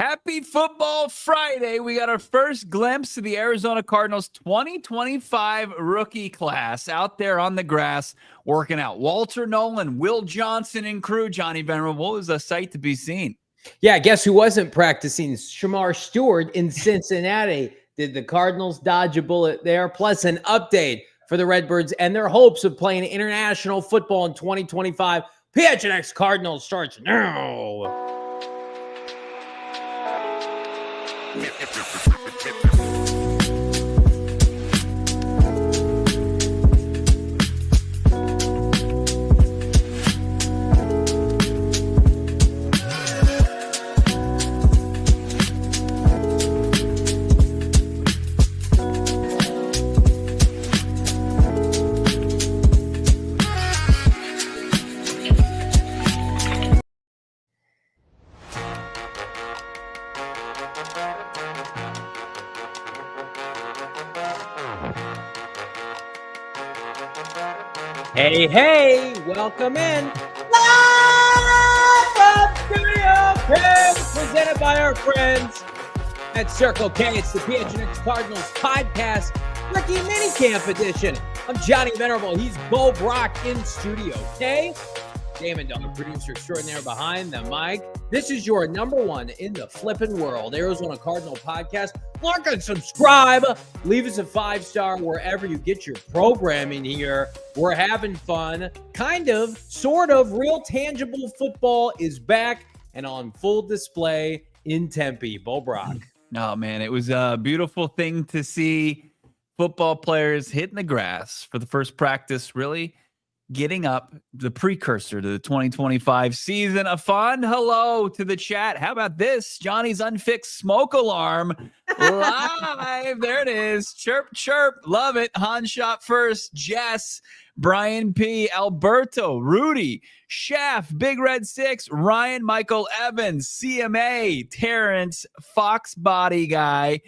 Happy Football Friday. We got our first glimpse of the Arizona Cardinals 2025 rookie class out there on the grass working out. Walter Nolen, Will Johnson and crew. Johnny Venerable is a sight to be seen. Yeah, guess who wasn't practicing? Shemar Stewart in Cincinnati. Did the Cardinals dodge a bullet there? Plus an update for the Redbirds and their hopes of playing international football in 2025. PHNX Cardinals starts now. Hey, welcome in. Live from Studio K, presented by our friends at Circle K. It's the PHNX Cardinals podcast, rookie minicamp edition. I'm Johnny Venerable. He's Brack in Studio K. Damon, Dawg, producer extraordinaire behind the mic. This is your number one in the flipping world, Arizona Cardinal podcast. Like and subscribe. Leave us a 5-star wherever you get your programming here. We're having fun. Kind of, sort of, real tangible football is back and on full display in Tempe. Brack. Oh, man, it was a beautiful thing to see football players hitting the grass for the first practice, really getting up, the precursor to the 2025 season. A fond hello to the chat. How about this? Johnny's unfixed smoke alarm live. There it is. Chirp, chirp. Love it. Han shot first. Jess, Brian P, Alberto, Rudy, Shaft, Big Red 6, Ryan, Michael Evans, CMA, Terrence, Fox Body Guy,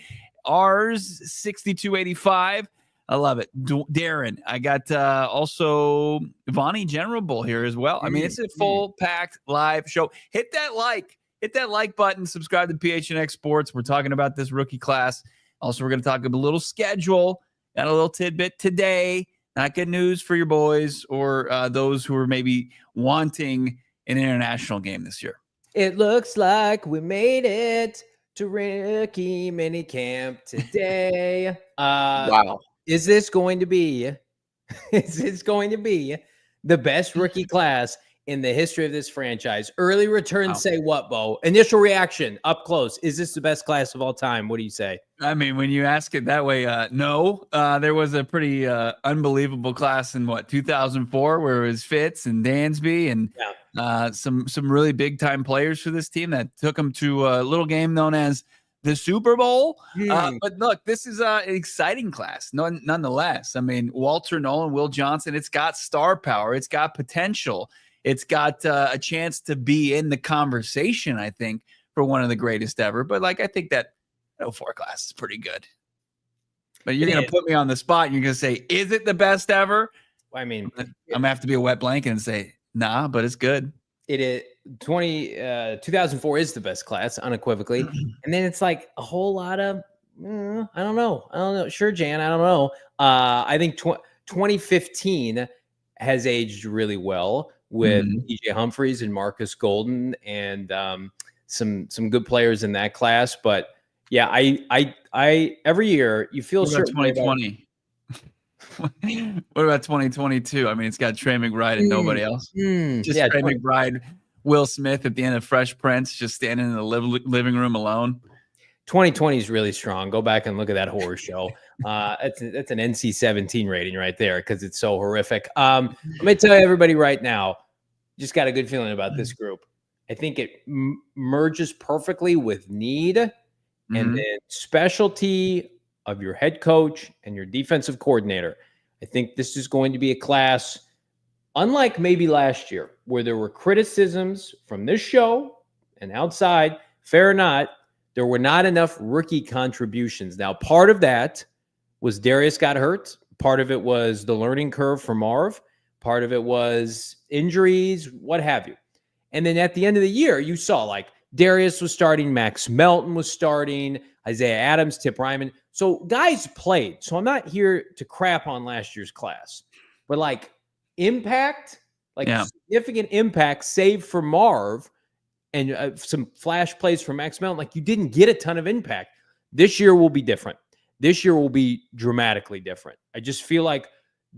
ours 6285. I love it. Darren, I got also Vonnie Venerable here as well. I mean, it's a full packed live show. Hit that like button, subscribe to PHNX Sports. We're talking about this rookie class. Also, we're going to talk about a little schedule. Got a little tidbit today. Not good news for your boys or those who are maybe wanting an international game this year. It looks like we made it to rookie minicamp today. Wow. Is this going to be the best rookie class in the history of this franchise? Early returns say what, Bo? Initial reaction up close. Is this the best class of all time? What do you say? I mean, when you ask it that way, no. There was a pretty unbelievable class in 2004 where it was Fitz and Dansby and some really big time players for this team that took them to a little game known as the Super Bowl. But look, this is an exciting class nonetheless. I mean, Walter Nolen, Will Johnson, it's got star power. It's got potential. It's got a chance to be in the conversation, I think, for one of the greatest ever. But I think that 04 class is pretty good. But you're going to put me on the spot. And you're going to say, is it the best ever? I mean, I'm going to have to be a wet blanket and say, nah, but it's good. It is 2004 is the best class unequivocally. And then it's like a whole lot of, I don't know. Sure, Jan. I don't know. I think 2015 has aged really well with DJ Humphries and Marcus Golden and some good players in that class. But yeah, I every year you feel certain 2020. What about 2022? I mean, it's got Trey McBride and nobody else. Trey McBride, Will Smith at the end of Fresh Prince, just standing in the living room alone. 2020 is really strong. Go back and look at that horror show. That's an NC-17 rating right there because it's so horrific. Let me tell everybody right now, just got a good feeling about this group. I think it merges perfectly with need and then specialty of your head coach and your defensive coordinator. I think this is going to be a class, unlike maybe last year, where there were criticisms from this show and outside, fair or not, there were not enough rookie contributions. Now, part of that was Darius got hurt. Part of it was the learning curve for Marv. Part of it was injuries, what have you. And then at the end of the year, you saw like Darius was starting. Max Melton was starting. Isaiah Adams, Tip Ryman. So guys played. So I'm not here to crap on last year's class. But like impact, significant impact, save for Marv and some flash plays from Max Melton. Like you didn't get a ton of impact. This year will be different. This year will be dramatically different. I just feel like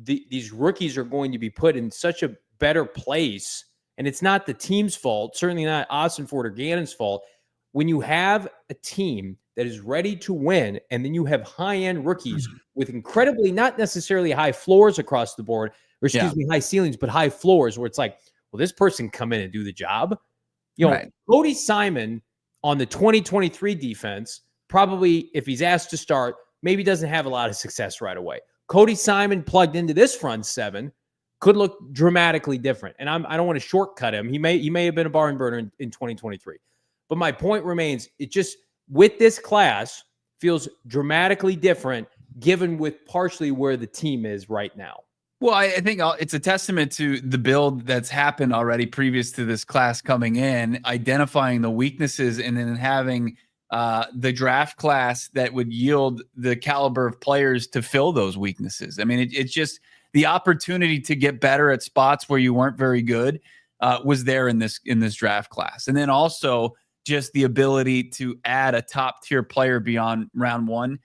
these rookies are going to be put in such a better place. And it's not the team's fault, certainly not Ossenfort or Gannon's fault. When you have a team that is ready to win, and then you have high-end rookies with incredibly, not necessarily high floors across the board, or high ceilings, but high floors where it's like, well, this person can come in and do the job. You know, Cody Simon on the 2023 defense, probably if he's asked to start, maybe doesn't have a lot of success right away. Cody Simon plugged into this front seven could look dramatically different. And I don't want to shortcut him. He may have been a barn burner in 2023. But my point remains, it just, with this class, feels dramatically different given with partially where the team is right now. Well, I think it's a testament to the build that's happened already previous to this class coming in, identifying the weaknesses and then having the draft class that would yield the caliber of players to fill those weaknesses. I mean, it's just the opportunity to get better at spots where you weren't very good was there in this draft class. And then also just the ability to add a top tier player beyond round one.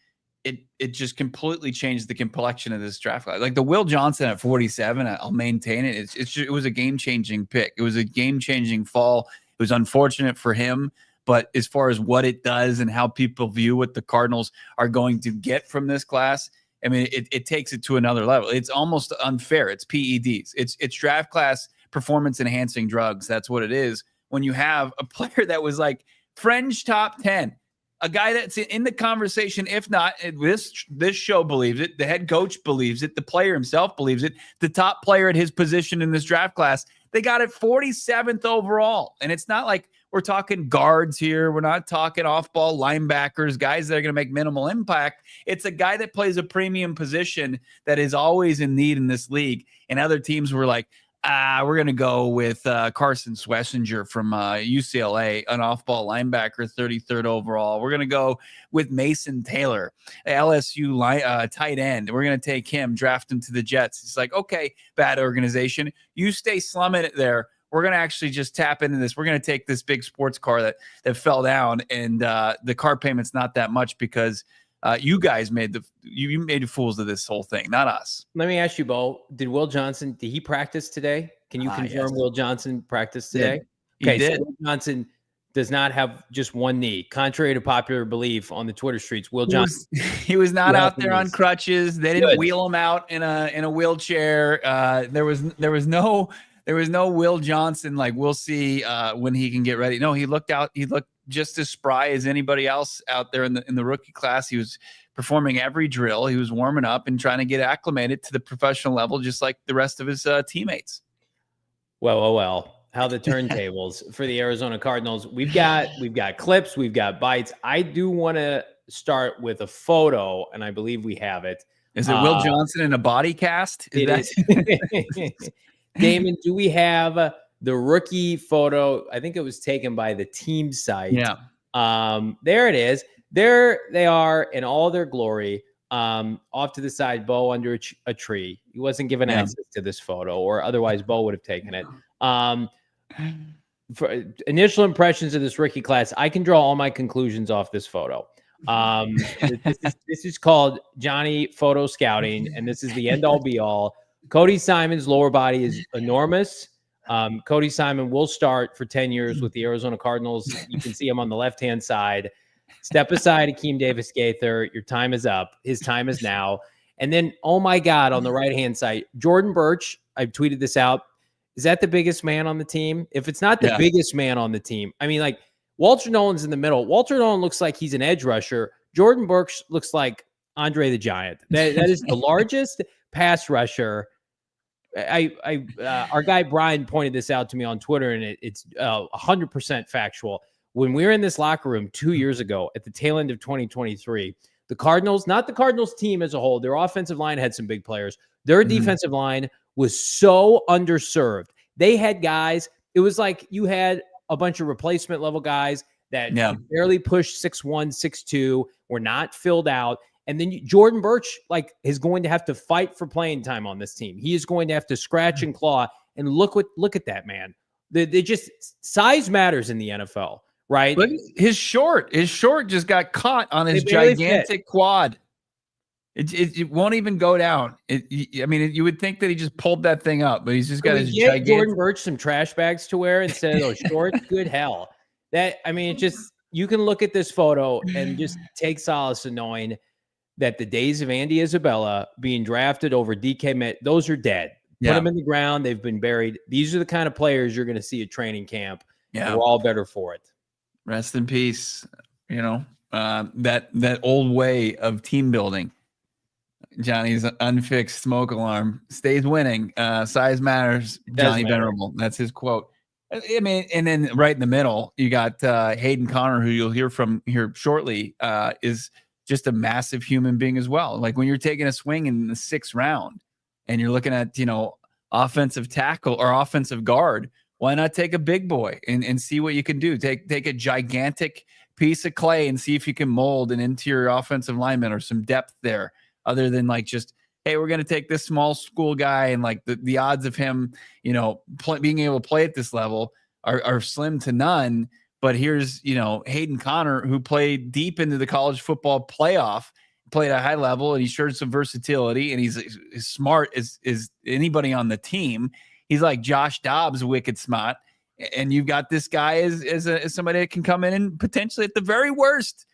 It just completely changed the complexion of this draft class. Like the Will Johnson at 47, I'll maintain it. It was a game-changing pick. It was a game-changing fall. It was unfortunate for him, but as far as what it does and how people view what the Cardinals are going to get from this class, I mean, it takes it to another level. It's almost unfair. It's PEDs. It's draft class performance enhancing drugs. That's what it is. When you have a player that was like fringe top 10, a guy that's in the conversation, if not, this show believes it, the head coach believes it, the player himself believes it, the top player at his position in this draft class, they got it 47th overall. And it's not like we're talking guards here. We're not talking off-ball linebackers, guys that are going to make minimal impact. It's a guy that plays a premium position that is always in need in this league. And other teams were like, we're going to go with Carson Schlesinger from UCLA, an off-ball linebacker, 33rd overall. We're going to go with Mason Taylor, LSU tight end. We're going to take him, draft him to the Jets. It's like, okay, bad organization. You stay slumming it there. We're going to actually just tap into this. We're going to take this big sports car that fell down, and the car payment's not that much because you guys made you made fools of this whole thing, not us. Let me ask you, Bo, did Will Johnson, did he practice today? Can you confirm yes. Will Johnson practiced today? He did. So Will Johnson does not have just one knee. Contrary to popular belief on the Twitter streets, Will Johnson. He was not out there on crutches. They didn't wheel him out in a wheelchair. There was no Will Johnson, like we'll see when he can get ready. No, he looked just as spry as anybody else out there in the rookie class. He was performing every drill. He was warming up and trying to get acclimated to the professional level, just like the rest of his teammates. Well. How the turntables for the Arizona Cardinals. We've got clips, we've got bites. I do want to start with a photo, and I believe we have it. Is it Will Johnson in a body cast? Is. Damon, do we have the rookie photo? I think it was taken by the team site. Yeah. There it is. There they are in all their glory. Off to the side, Bo under a tree. He wasn't given access to this photo, or otherwise Bo would have taken it. For initial impressions of this rookie class, I can draw all my conclusions off this photo. This is called Johnny Photo Scouting, and this is the end all be all. Cody Simon's lower body is enormous. Cody Simon will start for 10 years with the Arizona Cardinals. You can see him on the left-hand side. Step aside, Akeem Davis-Gaither. Your time is up. His time is now. And then, oh my God, on the right-hand side, Jordan Burch. I've tweeted this out. Is that the biggest man on the team? If it's not the biggest man on the team, I mean, like, Walter Nolan's in the middle. Walter Nolan looks like he's an edge rusher. Jordan Burch looks like Andre the Giant. That is the largest pass rusher. Our guy Brian pointed this out to me on Twitter, and it's 100% factual. When we were in this locker room 2 years ago at the tail end of 2023, the Cardinals, not the Cardinals team as a whole, their offensive line had some big players. Their defensive line was so underserved. They had guys, it was like you had a bunch of replacement level guys that barely push 6'1", 6'2", were not filled out. And then Jordan Burch is going to have to fight for playing time on this team. He is going to have to scratch and claw. And look at that, man. They just size matters in the NFL, right? Look, his short just got caught on his gigantic quad. It won't even go down. You would think that he just pulled that thing up, but he's just got his gigantic. Jordan Burch some trash bags to wear instead of those shorts. Good hell. You can look at this photo and just take solace in knowing that the days of Andy Isabella being drafted over DK Met, those are dead. Put them in the ground. They've been buried. These are the kind of players you're going to see at training camp. Yeah. We're all better for it. Rest in peace. That old way of team building. Johnny's unfixed smoke alarm stays winning. Size matters. Johnny Venerable. That's his quote. And then right in the middle, you got Hayden Conner, who you'll hear from here shortly, is just a massive human being as well. Like when you're taking a swing in the 6th round and you're looking at, offensive tackle or offensive guard, why not take a big boy and see what you can do? Take a gigantic piece of clay and see if you can mold an interior offensive lineman or some depth there, other than just, hey, we're going to take this small school guy and the odds of him, being able to play at this level are slim to none. But here's, Hayden Conner, who played deep into the college football playoff, played at a high level, and he showed some versatility, and he's as smart as anybody on the team. He's like Josh Dobbs, wicked smart. And you've got this guy as somebody that can come in and potentially, at the very worst,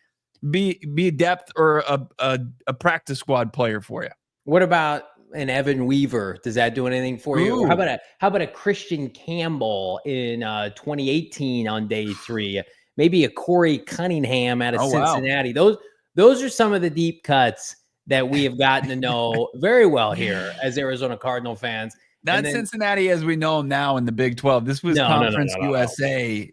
be a depth or a practice squad player for you. What about an Evan Weaver? Does that do anything for you? Or how about a Christian Campbell in 2018 on day 3? Maybe a Corey Cunningham out of Cincinnati. Wow. Those are some of the deep cuts that we have gotten to know very well here as Arizona Cardinal fans. Not Cincinnati as we know them now in the Big 12. This was Conference USA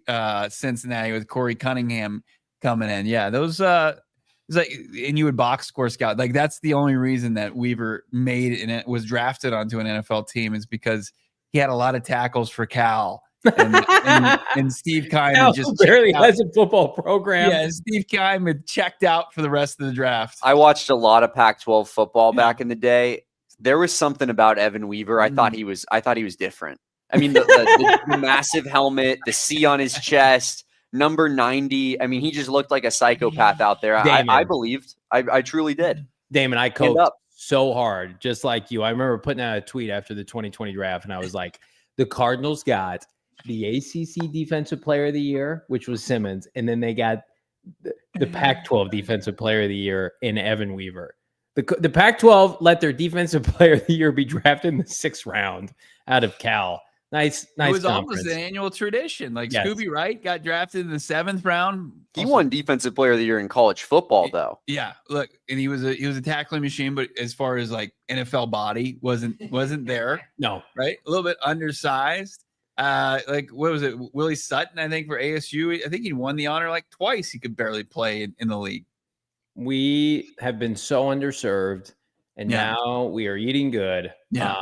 Cincinnati with Corey Cunningham coming in. Yeah, those it's and you would box score scout. That's the only reason that Weaver made and it was drafted onto an NFL team is because he had a lot of tackles for Cal. And Steve Keim just barely has a football program. Yeah, Steve Keim had checked out for the rest of the draft. I watched a lot of Pac-12 football back in the day. There was something about Evan Weaver. I thought he was different. The massive helmet, the C on his chest, number 90. He just looked like a psychopath out there. I believed. I truly did. Damon, I coached so hard, just like you. I remember putting out a tweet after the 2020 draft, and I was like, the Cardinals got the ACC Defensive Player of the Year, which was Simmons, and then they got the Pac-12 Defensive Player of the Year in Evan Weaver. The Pac-12 let their Defensive Player of the Year be drafted in the 6th round out of Cal. Nice. It was almost an annual tradition. Scooby Wright got drafted in the 7th round. He won Defensive Player of the Year in college football, though. Yeah, look, and he was a tackling machine, but as far as NFL body, wasn't there. No, right? A little bit undersized. What was it? Willie Sutton, I think, for ASU. I think he won the honor twice. He could barely play in the league. We have been so underserved, and now we are eating good. Yeah.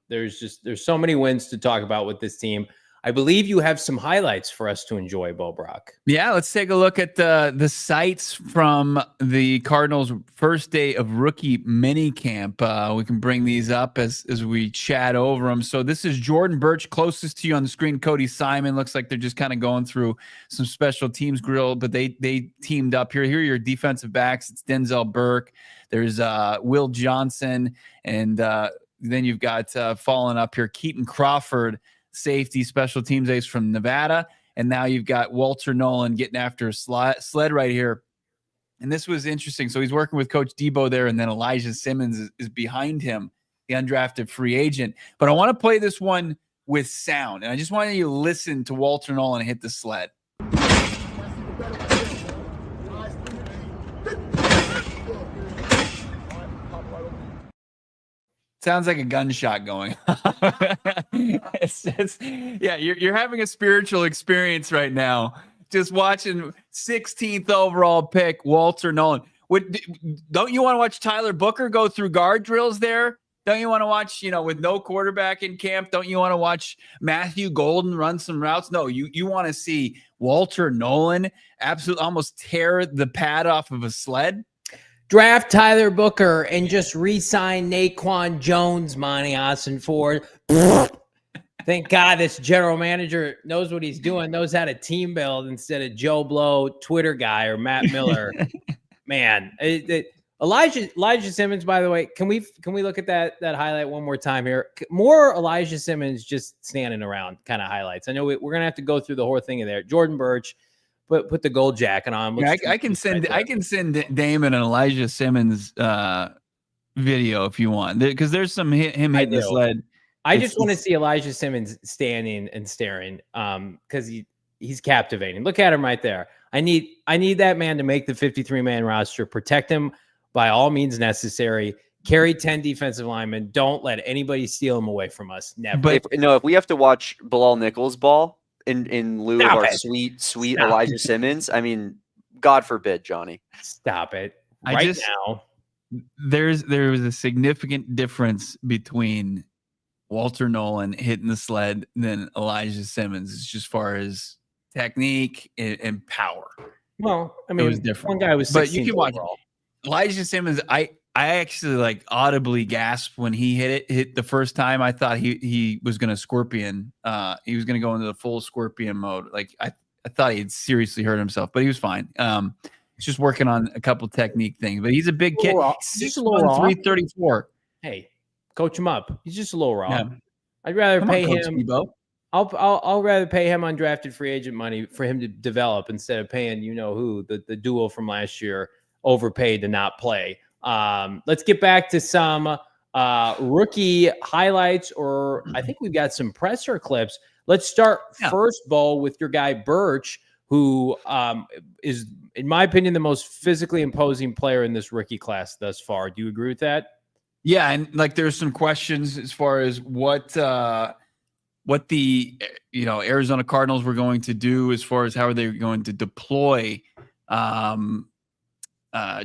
There's so many wins to talk about with this team. I believe you have some highlights for us to enjoy, Bo Brock. Yeah, let's take a look at the sights from the Cardinals' first day of rookie mini camp. We can bring these up as we chat over them. So this is Jordan Burch, closest to you on the screen. Cody Simon. Looks like they're just kind of going through some special teams grill, but they teamed up here. Here are your defensive backs. It's Denzel Burke. There's Will Johnson, and then you've got falling up here, Keaton Crawford, safety, special teams ace from Nevada. And now you've got Walter Nolen getting after a sled right here. And this was interesting. So he's working with Coach Debo there, and then Elijah Simmons is behind him, the undrafted free agent. But I want to play this one with sound. And I just want you to listen to Walter Nolen hit the sled. Sounds like a gunshot going. You're having a spiritual experience right now. Just watching 16th overall pick Walter Nolen. Don't you want to watch Tyler Booker go through guard drills there? Don't you want to watch, with no quarterback in camp? Don't you want to watch Matthew Golden run some routes? No, you want to see Walter Nolen absolutely almost tear the pad off of a sled. Draft Tyler Booker and just re-sign Naquan Jones, Monti Ossenfort. Thank God this general manager knows what he's doing, knows how to team build instead of Joe Blow, Twitter guy, or Matt Miller. Man, Elijah Simmons, by the way, can we look at that highlight one more time here? More Elijah Simmons just standing around kind of highlights. I know we're going to have to go through the whole thing in there. Jordan Burch, put the gold jacket on. Yeah, I can send Damon and Elijah Simmons video if you want, because there's some him hitting the sled. I just want to see Elijah Simmons standing and staring because he's captivating. Look at him right there. I need that man to make the 53-man roster. Protect him by all means necessary. Carry 10 defensive linemen. Don't let anybody steal him away from us. Never. But if we have to watch Bilal Nichols ball in lieu of our sweet Elijah Simmons, I mean, God forbid, Johnny. Stop it. Now. There was a significant difference between Walter Nolen hitting the sled than Elijah Simmons, just as far as technique and power. Well, I mean, it was different. One guy was, but you can watch Elijah Simmons. I actually audibly gasped when he hit the first time. I thought he was going to scorpion. He was going to go into the full scorpion mode. I thought he'd seriously hurt himself, but he was fine. He's just working on a couple technique things, but he's a big kid. 6'1", 334. Hey, coach him up. He's just a little raw. Yeah. I'd rather pay him. I'll rather pay him undrafted free agent money for him to develop instead of paying the duo from last year overpaid to not play. Let's get back to some rookie highlights, or I think we've got some presser clips. Let's start first, Bo, with your guy Burch, who is, in my opinion, the most physically imposing player in this rookie class thus far. Do you agree with that? Yeah, and there's some questions as far as what the Arizona Cardinals were going to do as far as how are they going to deploy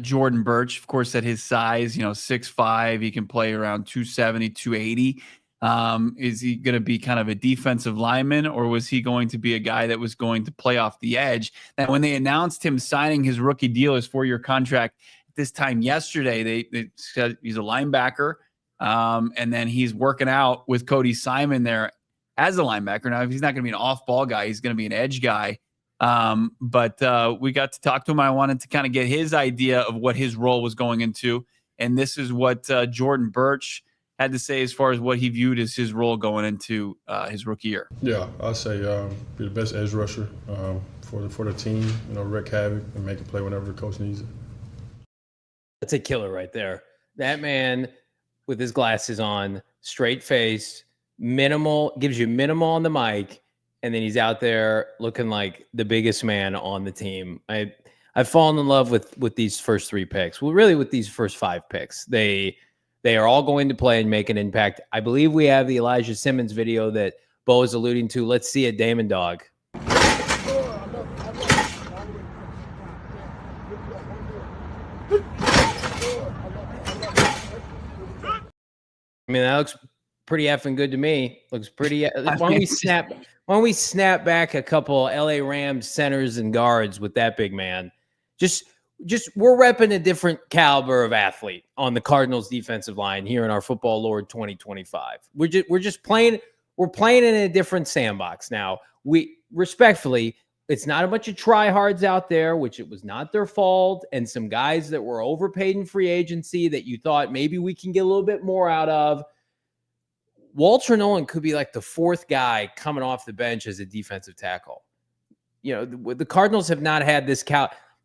Jordan Burch. Of course, at his size, 6'5", he can play around 270, 280. Is he going to be kind of a defensive lineman, or was he going to be a guy that was going to play off the edge? And when they announced him signing his rookie deal, his 4-year contract, this time yesterday, they said he's a linebacker, and then he's working out with Cody Simon there as a linebacker. Now, if he's not going to be an off-ball guy, he's going to be an edge guy. But we got to talk to him. I wanted to kind of get his idea of what his role was going into, and this is what Jordan Burch had to say as far as what he viewed as his role going into his rookie year. Yeah, I'd say be the best edge rusher for the team. Wreak havoc and make a play whenever the coach needs it. That's a killer right there. That man with his glasses on, straight face, gives you minimal on the mic, and then he's out there looking like the biggest man on the team. I've fallen in love with these first 3 picks. Well, really with these first 5 picks. They are all going to play and make an impact. I believe we have the Elijah Simmons video that Bo is alluding to. Let's see it, Damon, Dawg. I mean, that looks pretty effing good to me. Looks pretty. Why don't we snap back a couple LA Rams centers and guards with that big man? Just we're repping a different caliber of athlete on the Cardinals defensive line here in our Football Lord 2025. We're just playing. We're playing in a different sandbox now. We respectfully, it's not a bunch of tryhards out there, which it was not their fault, and some guys that were overpaid in free agency that you thought maybe we can get a little bit more out of. Walter Nolen could be like the 4th guy coming off the bench as a defensive tackle. The Cardinals have not had this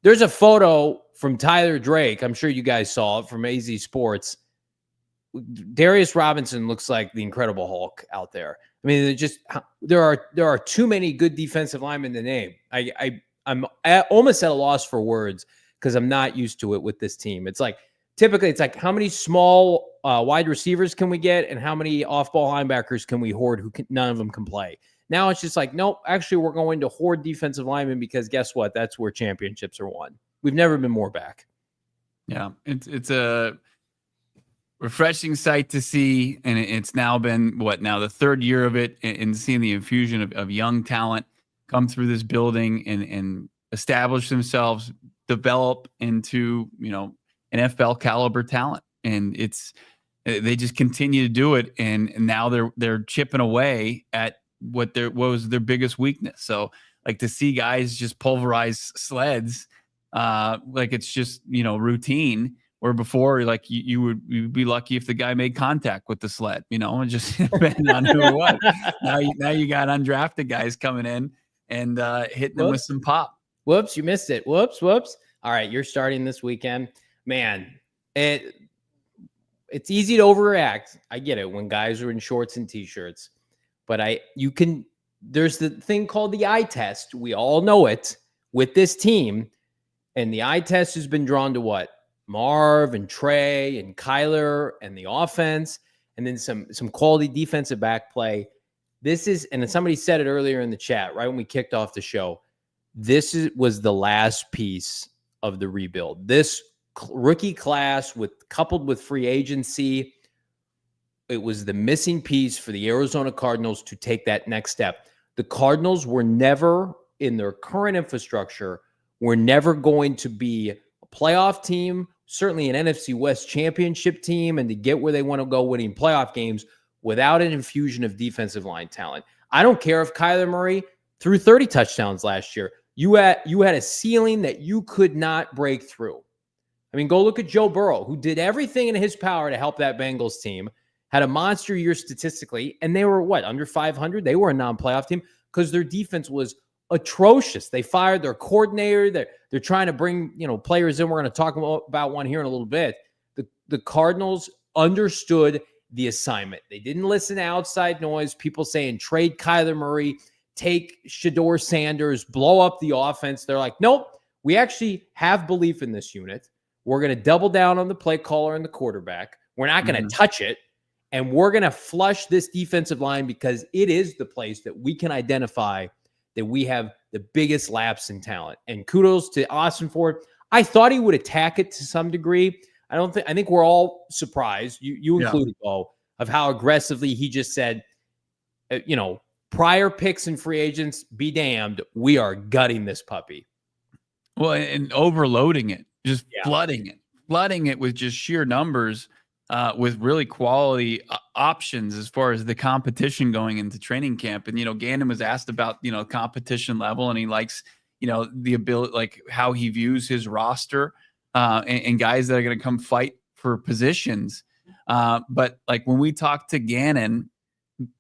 There's a photo from Tyler Drake. I'm sure you guys saw it from AZ Sports. Darius Robinson looks like the Incredible Hulk out there. I mean, there are too many good defensive linemen to name. I'm almost at a loss for words because I'm not used to it with this team. Typically it's like how many small wide receivers can we get and how many off-ball linebackers can we hoard none of them can play. Now it's just like, nope, actually we're going to hoard defensive linemen because guess what? That's where championships are won. We've never been more back. Yeah, refreshing sight to see. And it's now been the third year of it, and seeing the infusion of young talent come through this building and establish themselves, develop into, NFL caliber talent. And they just continue to do it. And now they're chipping away at what was their biggest weakness. So like to see guys just pulverize sleds, like it's just, routine, where before, like you'd be lucky if the guy made contact with the sled, and just depending on who it was. Now you got undrafted guys coming in and hitting them with some pop. Whoops, you missed it. Whoops. All right, you're starting this weekend. Man, it's easy to overreact. I get it when guys are in shorts and t-shirts. But there's the thing called the eye test. We all know it with this team. And the eye test has been drawn to what? Marv and Trey and Kyler and the offense, and then some quality defensive back play. And somebody said it earlier in the chat, right when we kicked off the show, was the last piece of the rebuild. This rookie class coupled with free agency, it was the missing piece for the Arizona Cardinals to take that next step. The Cardinals were never, in their current infrastructure, were never going to be a playoff team, certainly an NFC West championship team, and to get where they want to go winning playoff games without an infusion of defensive line talent. I don't care if Kyler Murray threw 30 touchdowns last year. You had a ceiling that you could not break through. I mean, go look at Joe Burrow, who did everything in his power to help that Bengals team, had a monster year statistically, and they were, under 500? They were a non-playoff team because their defense was atrocious. They fired their coordinator. They're trying to bring, players in. We're going to talk about one here in a little bit. The Cardinals understood the assignment. They didn't listen to outside noise, people saying trade Kyler Murray, take Shedeur Sanders, blow up the offense. They're like, nope, we actually have belief in this unit. We're going to double down on the play caller and the quarterback. We're not going to touch it. And we're going to flush this defensive line because it is the place that we can identify that we have the biggest lapse in talent. And kudos to Ossenfort. I thought he would attack it to some degree. I think we're all surprised, you included, Bo, of how aggressively he just said, prior picks and free agents, be damned, we are gutting this puppy. Well, and overloading it, just flooding it with just sheer numbers, with really quality options as far as the competition going into training camp. And, Gannon was asked about, competition level, and he likes, the ability, like how he views his roster, and guys that are going to come fight for positions. But like when we talked to Gannon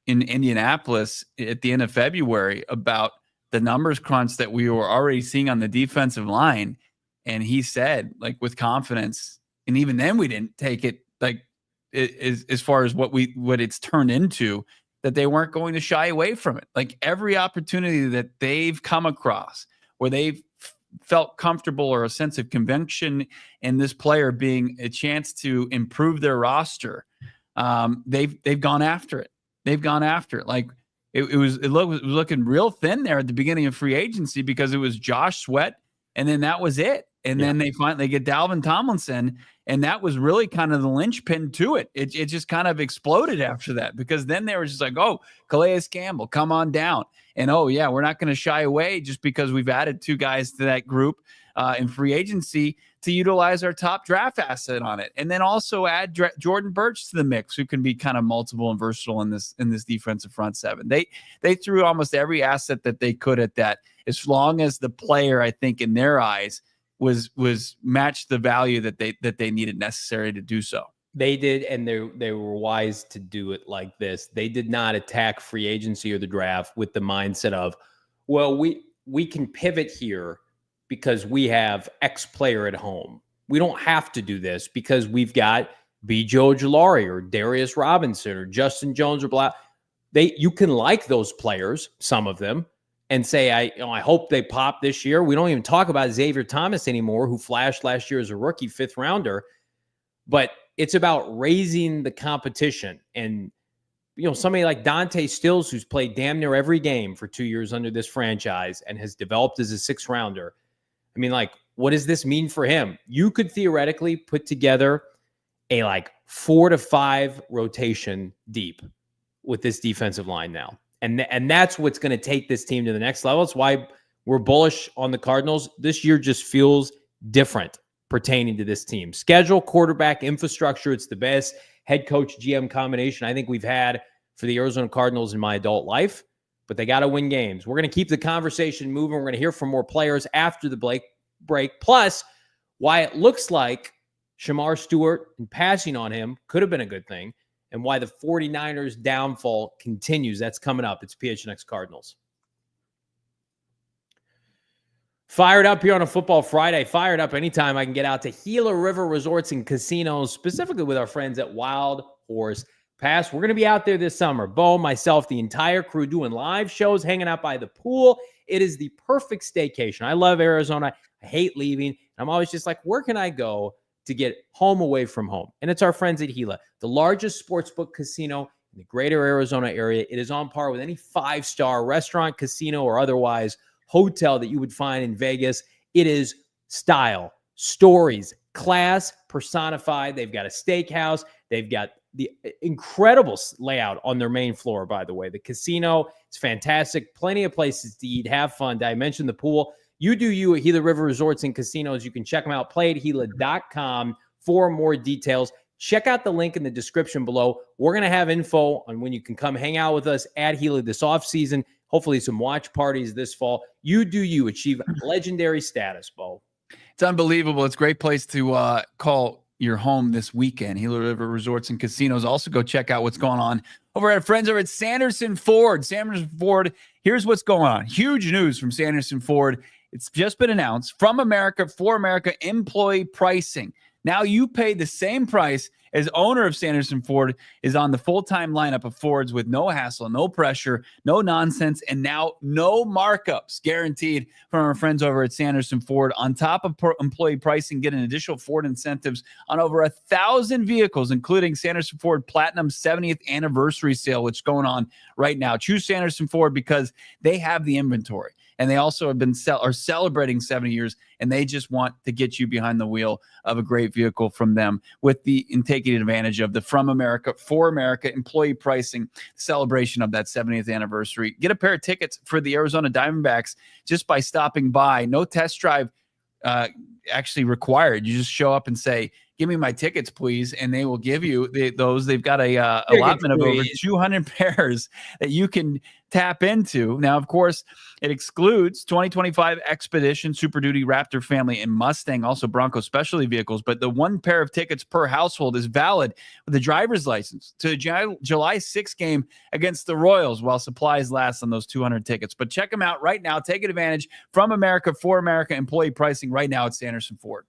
in Indianapolis at the end of February about the numbers crunch that we were already seeing on the defensive line, and he said, like, with confidence, and even then we didn't take it like as far as what it's turned into, that they weren't going to shy away from it. Like every opportunity that they've come across where they've felt comfortable or a sense of conviction in this player being a chance to improve their roster, they've gone after it. They've gone after it. Like it was looking real thin there at the beginning of free agency because it was Josh Sweat, and then that was it. And then they finally get Dalvin Tomlinson, and that was really kind of the linchpin to it. It just kind of exploded after that, because then they were just like, oh, Calais Campbell, come on down. And, oh, yeah, we're not going to shy away just because we've added two guys to that group in free agency to utilize our top draft asset on it. And then also add Jordan Burch to the mix, who can be kind of multiple and versatile in this defensive front seven. They threw almost every asset that they could at that, as long as the player, I think, in their eyes, was matched the value that they needed necessary to do so. They did, and they were wise to do it like this. They did not attack free agency or the draft with the mindset of, well, we can pivot here because we have X player at home. We don't have to do this because we've got B.J. Ojulari or Darius Robinson or Justin Jones or blah. You can like those players, some of them, and say, I hope they pop this year. We don't even talk about Xavier Thomas anymore, who flashed last year as a rookie 5th rounder. But it's about raising the competition. And, somebody like Dante Stills, who's played damn near every game for 2 years under this franchise and has developed as a 6th rounder. I mean, like, what does this mean for him? You could theoretically put together a like 4 to 5 rotation deep with this defensive line now. And that's what's going to take this team to the next level. It's why we're bullish on the Cardinals. This year just feels different pertaining to this team. Schedule, quarterback, infrastructure, it's the best head coach GM combination I think we've had for the Arizona Cardinals in my adult life, but they got to win games. We're going to keep the conversation moving. We're going to hear from more players after the break, plus why it looks like Shemar Stewart and passing on him could have been a good thing, and why the 49ers downfall continues. That's coming up. It's PHNX Cardinals. Fired up here on a Football Friday. Fired up anytime I can get out to Gila River Resorts and Casinos, specifically with our friends at Wild Horse Pass. We're going to be out there this summer. Bo, myself, the entire crew doing live shows, hanging out by the pool. It is the perfect staycation. I love Arizona. I hate leaving. I'm always just like, where can I go to get home away from home? And it's our friends at Gila, the largest sportsbook casino in the greater Arizona area. It is on par with any 5-star restaurant, casino, or otherwise hotel that you would find in Vegas. It is style, stories, class personified. They've got a steakhouse. They've got the incredible layout on their main floor, by the way. The casino is fantastic. Plenty of places to eat, have fun. Did I mention the pool? You do you at Gila River Resorts and Casinos. You can check them out. PlayAtGila.com for more details. Check out the link in the description below. We're going to have info on when you can come hang out with us at Gila this offseason. Hopefully some watch parties this fall. You do you. Achieve legendary status, Bo. It's unbelievable. It's a great place to call your home this weekend. Gila River Resorts and Casinos. Also go check out what's going on over at friends over at Sanderson Ford. Sanderson Ford, here's what's going on. Huge news from Sanderson Ford. It's just been announced from America for America employee pricing. Now you pay the same price as owner of Sanderson Ford is on the full-time lineup of Fords with no hassle, no pressure, no nonsense, and now no markups guaranteed from our friends over at Sanderson Ford. On top of employee pricing, get an additional Ford incentives on over 1,000 vehicles, including Sanderson Ford Platinum 70th anniversary sale, which is going on right now. Choose Sanderson Ford because they have the inventory. And they also have been are celebrating 70 years, and they just want to get you behind the wheel of a great vehicle from them in taking advantage of the From America for America employee pricing celebration of that 70th anniversary. Get a pair of tickets for the Arizona Diamondbacks just by stopping by. No test drive actually required. You just show up and say, "Give me my tickets, please," and they will give you those. They've got a allotment of over 200 pairs that you can tap into. Now, of course, it excludes 2025 Expedition, Super Duty, Raptor family, and Mustang, also Bronco specialty vehicles. But the one pair of tickets per household is valid with a driver's license to the July 6th game against the Royals while supplies last on those 200 tickets. But check them out right now. Take advantage from America for America employee pricing right now at Sanderson Ford.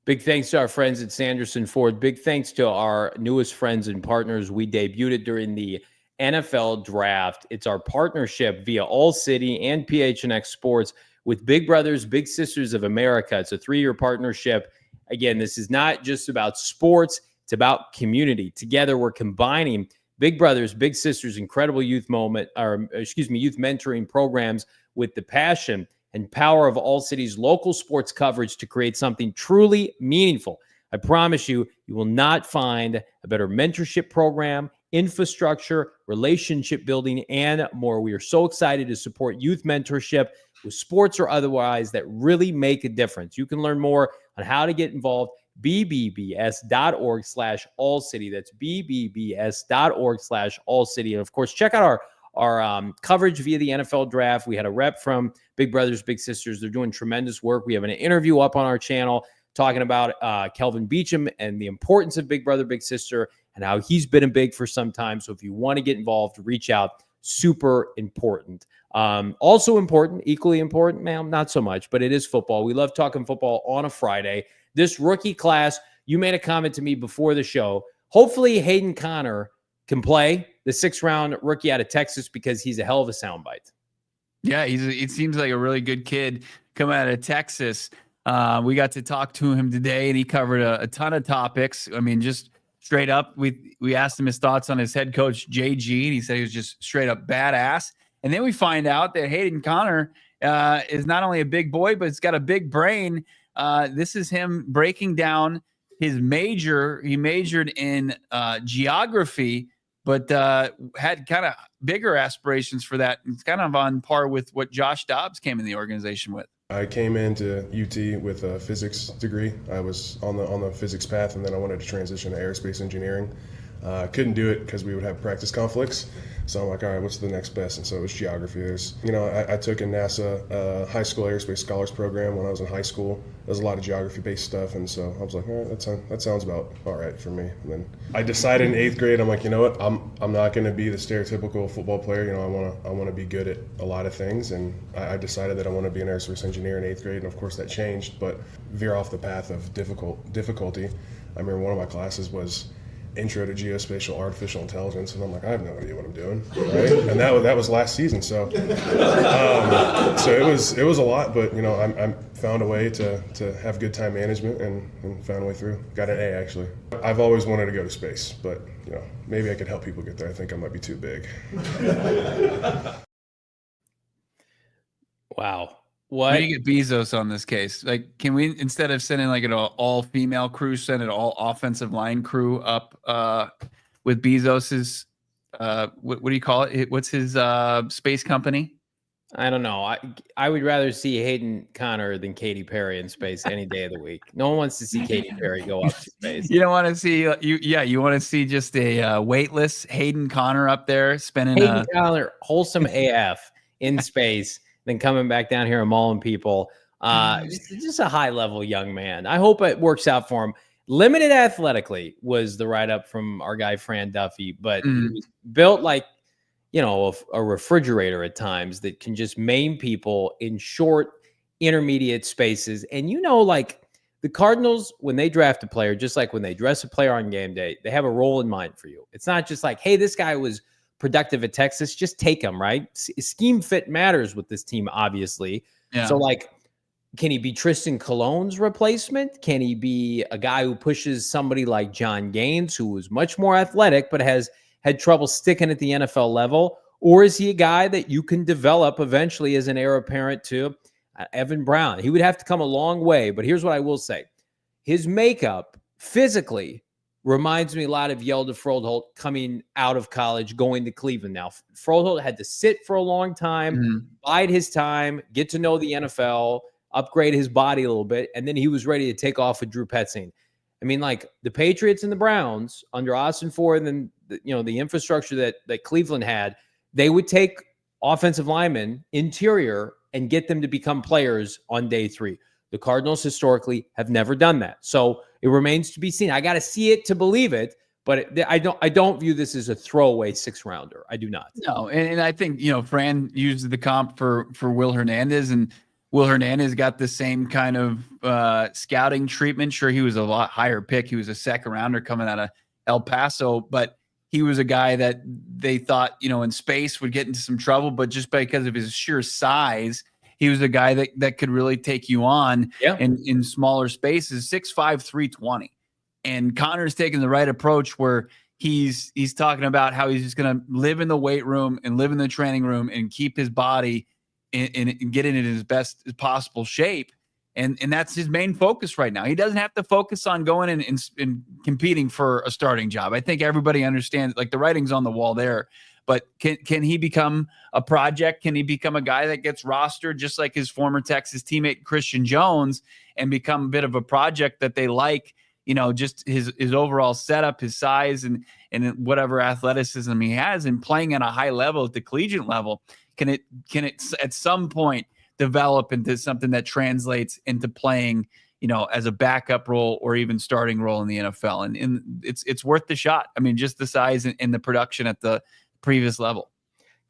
Big thanks to our friends at Sanderson Ford. Big thanks to our newest friends and partners. We debuted it during the NFL draft. It's our partnership via All City and PHNX Sports with Big Brothers, Big Sisters of America. It's a 3-year partnership. Again, this is not just about sports. It's about community. Together, we're combining Big Brothers, Big Sisters, incredible youth mentoring programs with the passion and power of All City's local sports coverage to create something truly meaningful. I promise you, you will not find a better mentorship program, infrastructure, relationship building, and more. We are so excited to support youth mentorship with sports or otherwise that really make a difference. You can learn more on how to get involved. bbbs.org/allcity. That's bbbs.org/allcity. And of course, check out our coverage via the NFL draft. We had a rep from Big Brothers, Big Sisters. They're doing tremendous work. We have an interview up on our channel talking about Kelvin Beachum and the importance of Big Brother, Big Sister and how he's been a big for some time. So if you want to get involved, reach out. Super important. Also important, equally important, ma'am, not so much, but it is football. We love talking football on a Friday. This rookie class, you made a comment to me before the show. Hopefully Hayden Conner can play, the 6th-round rookie out of Texas, because he's a hell of a soundbite. Yeah, it seems like a really good kid coming out of Texas. We got to talk to him today, and he covered a ton of topics. I mean, just straight up, we asked him his thoughts on his head coach, JG, and he said he was just straight up badass. And then we find out that Hayden Conner is not only a big boy, but it's got a big brain. This is him breaking down his major. He majored in geography, but had kind of bigger aspirations for that. It's kind of on par with what Josh Dobbs came in the organization with. I came into UT with a physics degree. I was on the physics path, and then I wanted to transition to aerospace engineering. Couldn't do it because we would have practice conflicts. So I'm like, all right, what's the next best? And so it was geography. I took a NASA high school aerospace scholars program when I was in high school. There's a lot of geography-based stuff, and so I was like, all right, that sounds about all right for me. And then I decided in 8th grade, I'm like, you know what, I'm not going to be the stereotypical football player. I want to be good at a lot of things, and I decided that I want to be an aerospace engineer in 8th grade. And of course, that changed, but veer off the path of difficulty. I remember one of my classes was Intro to Geospatial Artificial Intelligence, and I'm like, I have no idea what I'm doing, right? And that was last season, so it was a lot, but I found a way to have good time management and found a way through. Got an A actually. I've always wanted to go to space, but maybe I could help people get there. I think I might be too big. Wow. What do you get Bezos on this case? Like, can we, instead of sending like an all-female crew, send an all-offensive line crew up with Bezos's, what do you call it? What's his space company? I don't know. I would rather see Hayden Conner than Katy Perry in space any day of the week. No one wants to see Katy Perry go up to space. You don't want to see you want to see just a weightless Hayden Conner up there spinning. Hayden Conner, wholesome AF in space. Then coming back down here and mauling people. Just a high-level young man. I hope it works out for him. Limited athletically was the write-up from our guy Fran Duffy, but he was built like, a refrigerator at times that can just maim people in short, intermediate spaces. And like the Cardinals, when they draft a player, just like when they dress a player on game day, they have a role in mind for you. It's not just like, hey, this guy was productive at Texas, just take him, right? Scheme fit matters with this team, obviously. Yeah. So, can he be Tristan Cologne's replacement? Can he be a guy who pushes somebody like John Gaines, who is much more athletic but has had trouble sticking at the NFL level? Or is he a guy that you can develop eventually as an heir apparent to Evan Brown? He would have to come a long way, but here's what I will say. His makeup physically reminds me a lot of Yelda Froholt coming out of college, going to Cleveland. Now, Froholt had to sit for a long time, bide his time, get to know the NFL, upgrade his body a little bit, and then he was ready to take off with Drew Petzing. I mean, the Patriots and the Browns under Ossenfort, and then the infrastructure that Cleveland had, they would take offensive linemen, interior, and get them to become players on day 3. The Cardinals historically have never done that. So it remains to be seen. I got to see it to believe it, but I don't view this as a throwaway 6-rounder. I do not. No, and I think, Fran used the comp for Will Hernandez, and Will Hernandez got the same kind of scouting treatment. Sure, he was a lot higher pick. He was a 2nd rounder coming out of El Paso, but he was a guy that they thought, in space would get into some trouble, but just because of his sheer size, he was a guy that could really take you on in smaller spaces, 6'5", 320. And Connor's taking the right approach where he's talking about how he's just going to live in the weight room and live in the training room and keep his body and get it in his best possible shape. And that's his main focus right now. He doesn't have to focus on going and competing for a starting job. I think everybody understands, the writing's on the wall there. But can he become a project? Can he become a guy that gets rostered just like his former Texas teammate Christian Jones and become a bit of a project that they like, just his overall setup, his size, and whatever athleticism he has, and playing at a high level at the collegiate level? Can it at some point develop into something that translates into playing, as a backup role or even starting role in the NFL? And it's worth the shot. I mean, just the size and the production at the previous level.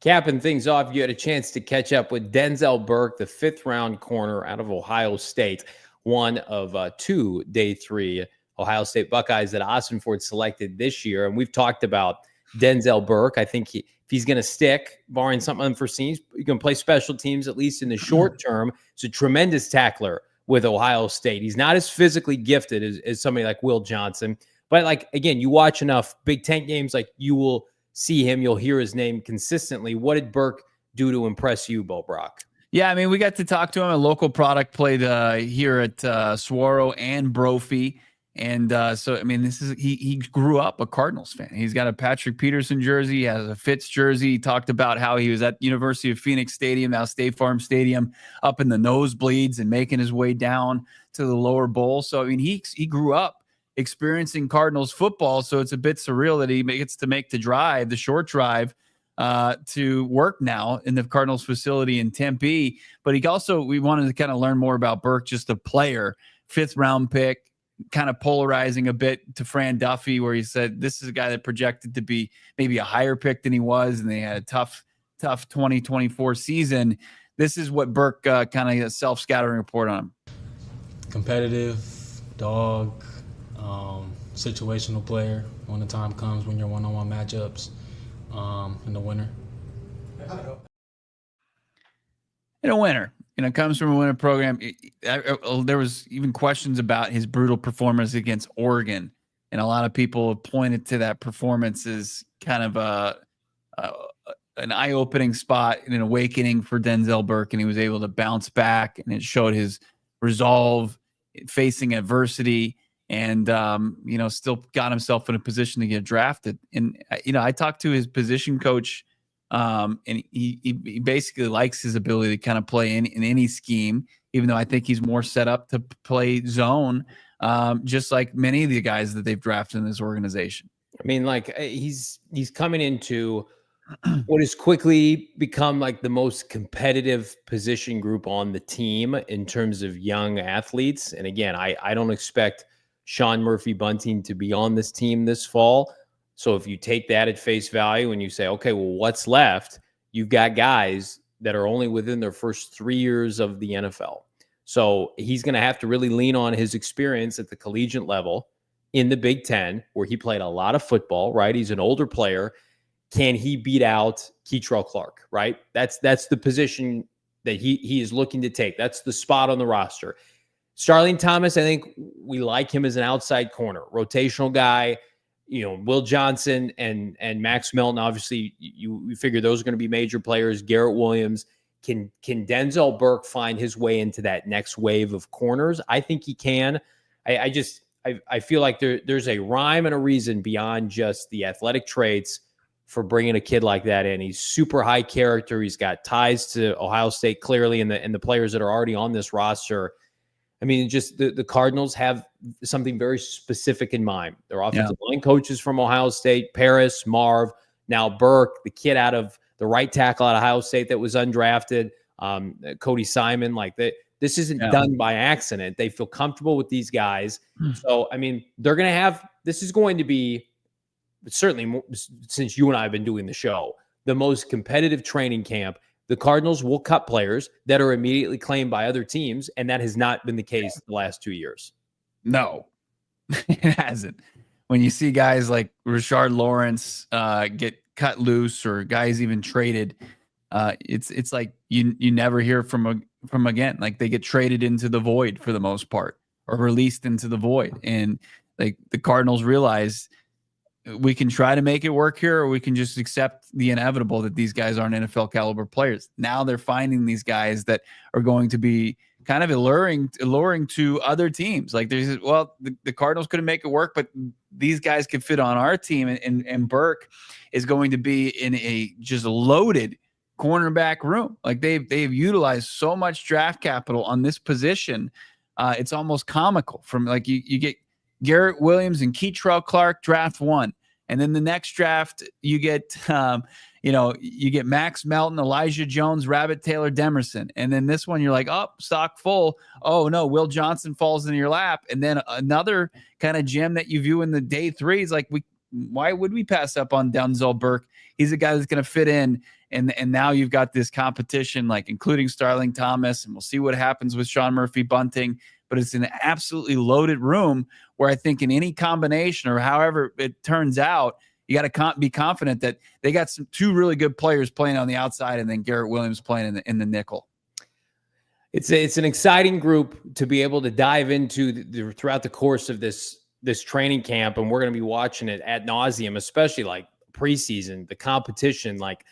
Capping things off, you had a chance to catch up with Denzel Burke, the 5th-round corner out of Ohio State, one of 2 day 3 Ohio State Buckeyes that Ossenfort selected this year. And we've talked about Denzel Burke. I think if he's going to stick, barring something unforeseen, he can play special teams, at least in the short term. He's a tremendous tackler with Ohio State. He's not as physically gifted as somebody like Will Johnson. But, again, you watch enough Big Ten games, you will see him, you'll hear his name consistently. What did Burke do to impress you, Bo Brock? Yeah, I mean, we got to talk to him. A local product played here at Saguaro and Brophy. And so, I mean, he grew up a Cardinals fan. He's got a Patrick Peterson jersey. He has a Fitz jersey. He talked about how he was at University of Phoenix Stadium, now State Farm Stadium, up in the nosebleeds and making his way down to the lower bowl. So, I mean, he grew up experiencing Cardinals football. So it's a bit surreal that he gets to make the short drive to work now in the Cardinals facility in Tempe. But we wanted to kind of learn more about Burke, just a player, 5th round pick, kind of polarizing a bit to Fran Duffy, where he said this is a guy that projected to be maybe a higher pick than he was, and they had a tough 2024 season. This is what Burke kind of self-scattering report on him. Competitive, dog, situational player when the time comes, when you're one-on-one matchups, and the winner. And a winner. Comes from a winning program. There was even questions about his brutal performance against Oregon, and a lot of people have pointed to that performance as kind of an eye-opening spot and an awakening for Denzel Burke, and he was able to bounce back, and it showed his resolve facing adversity, and still got himself in a position to get drafted. And I talked to his position coach. And he basically likes his ability to kind of play in any scheme, even though I think he's more set up to play zone, just like many of the guys that they've drafted in this organization. I mean, like he's coming into what has quickly become like the most competitive position group on the team in terms of young athletes. And again, I don't expect Sean Murphy-Bunting to be on this team this fall. So if you take that at face value and you say, okay, well, what's left? You've got guys that are only within their first 3 years of the NFL. So he's going to have to really lean on his experience at the collegiate level in the Big Ten, where he played a lot of football, right? He's an older player. Can he beat out Keitrell Clark, right? That's the position that he is looking to take. That's the spot on the roster. Starling Thomas, I think we like him as an outside corner, rotational guy. Will Johnson and Max Melton, obviously, you figure those are going to be major players. Garrett Williams. Can Denzel Burke find his way into that next wave of corners? I think he can. I feel like there's a rhyme and a reason beyond just the athletic traits for bringing a kid like that in. He's super high character. He's got ties to Ohio State clearly, and the players that are already on this roster. I mean, just the Cardinals have something very specific in mind. Their offensive line coaches from Ohio State, Paris, Marv, now Burke, the kid out of the right tackle out of Ohio State that was undrafted, Cody Simon. Like that, this isn't done by accident. They feel comfortable with these guys. So, I mean, this is going to be, certainly since you and I have been doing the show, the most competitive training camp. The Cardinals will cut players that are immediately claimed by other teams, and that has not been the case the last 2 years. No, it hasn't. When you see guys like Rashard Lawrence get cut loose, or guys even traded, it's like you never hear from again. Like they get traded into the void for the most part, or released into the void. And like the Cardinals realize, we can try to make it work here, or we can just accept the inevitable that these guys aren't NFL caliber players. Now they're finding these guys that are going to be kind of alluring to other teams. Like there's, the Cardinals couldn't make it work, but these guys could fit on our team. And Burke is going to be in a just loaded cornerback room. Like they've utilized so much draft capital on this position. It's almost comical. From like you get Garrett Williams and Keitrell Clark, draft 1. And then the next draft, you get, you get Max Melton, Elijah Jones, Rabbit Taylor, Demerson. And then this one, you're like, oh, stock full. Oh, no, Will Johnson falls in your lap. And then another kind of gem that you view in the day 3 is like, why would we pass up on Denzel Burke? He's a guy that's going to fit in. And now you've got this competition, like including Starling Thomas, and we'll see what happens with Sean Murphy-Bunting. But it's an absolutely loaded room where I think in any combination, or however it turns out, you got to be confident that they got 2 really good players playing on the outside, and then Garrett Williams playing in the nickel. It's an exciting group to be able to dive into throughout the course of this training camp, and we're going to be watching it ad nauseum, especially like preseason, the competition, like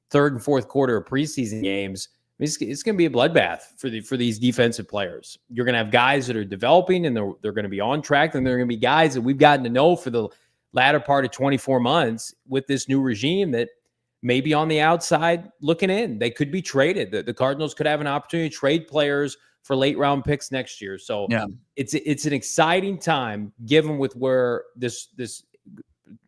third and fourth quarter of preseason games. It's going to be a bloodbath for these defensive players. You're going to have guys that are developing and they're going to be on track, and there are going to be guys that we've gotten to know for the latter part of 24 months with this new regime that may be on the outside looking in. They could be traded. The Cardinals could have an opportunity to trade players for late round picks next year. So yeah, it's an exciting time given with where this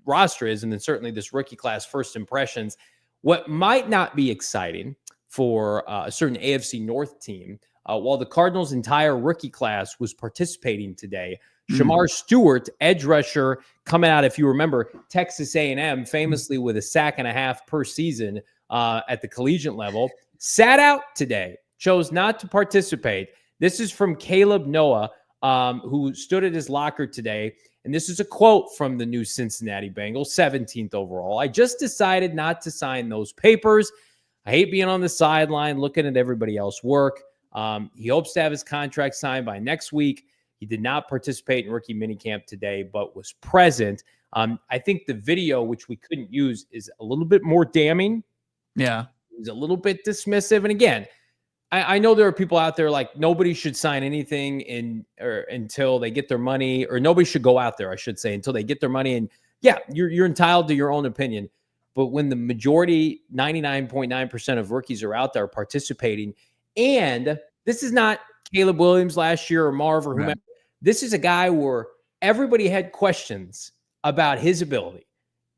roster is, and then certainly this rookie class first impressions. What might not be exciting for a certain AFC North team, while the Cardinals' entire rookie class was participating today, Shemar Stewart, edge rusher, coming out, if you remember, Texas A&M, famously with a sack and a half per season at the collegiate level, sat out today, chose not to participate. This is from Caleb Noah, who stood at his locker today. And this is a quote from the new Cincinnati Bengals, 17th overall. "I just decided not to sign those papers. I hate being on the sideline looking at everybody else work." He hopes to have his contract signed by next week. He did not participate in rookie minicamp today, but was present. I think the video, which we couldn't use, is a little bit more damning. Yeah. He's a little bit dismissive. And again, I know there are people out there like nobody should sign anything until they get their money, or nobody should go out there, I should say, until they get their money. And yeah, you're entitled to your own opinion. But when the majority, 99.9% of rookies are out there participating, and this is not Caleb Williams last year or Marv or whomever. Right. This is a guy where everybody had questions about his ability.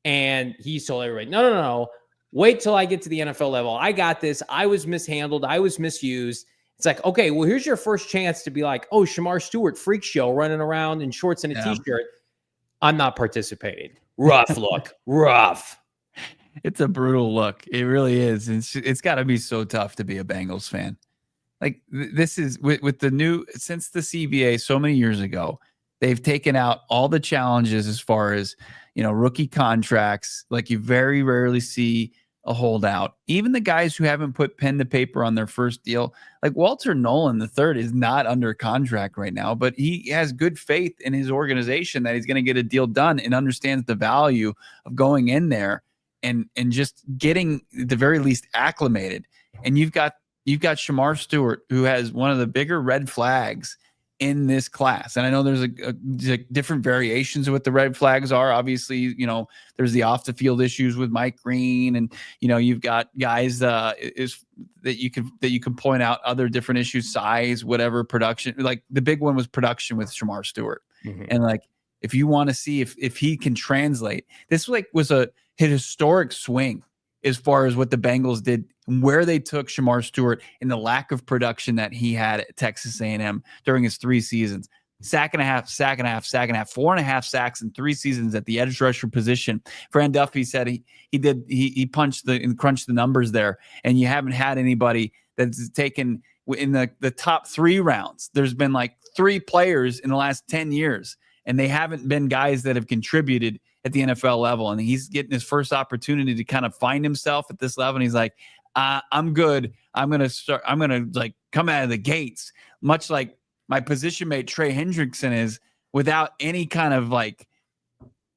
And he told everybody, no. Wait till I get to the NFL level. I got this. I was mishandled. I was misused. It's like, okay, well, here's your first chance to be like, oh, Shemar Stewart, freak show, running around in shorts and a T-shirt. I'm not participating. Rough look. Rough. It's a brutal look. It really is. It's got to be so tough to be a Bengals fan. Like this is with the new, since the CBA so many years ago, they've taken out all the challenges as far as, rookie contracts. Like you very rarely see a holdout. Even the guys who haven't put pen to paper on their first deal, like Walter Nolen III is not under contract right now, but he has good faith in his organization that he's going to get a deal done and understands the value of going in there and just getting at the very least acclimated. And you've got Shemar Stewart, who has one of the bigger red flags in this class. And I know there's a different variations of what the red flags are. Obviously, there's the off the field issues with Mike Green, and you've got guys that you can point out other different issues, size, whatever, production. Like the big one was production with Shemar Stewart. Mm-hmm. And like if you want to see if he can translate, this was a historic swing as far as what the Bengals did, where they took Shemar Stewart and the lack of production that he had at Texas A&M during his 3 seasons. Sack and a half, 4.5 sacks in 3 seasons at the edge rusher position. Fran Duffy said he punched and crunched the numbers there, and you haven't had anybody that's taken in the top 3 rounds. There's been like 3 players in the last 10 years, and they haven't been guys that have contributed at the NFL level. And he's getting his first opportunity to kind of find himself at this level. And he's like, I'm good. I'm going to like come out of the gates, much like my position mate Trey Hendrickson is, without any kind of like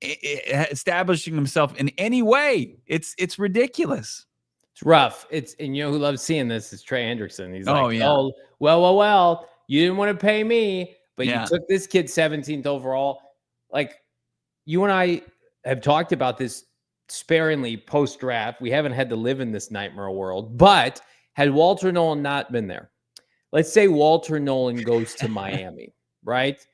establishing himself in any way. It's ridiculous. It's rough. And who loves seeing this is Trey Hendrickson. He's like, yeah. Oh, well, you didn't want to pay me, but you took this kid 17th overall. Like, you and I have talked about this sparingly post-draft. We haven't had to live in this nightmare world. But had Walter Nolen not been there, let's say Walter Nolen goes to Miami, right?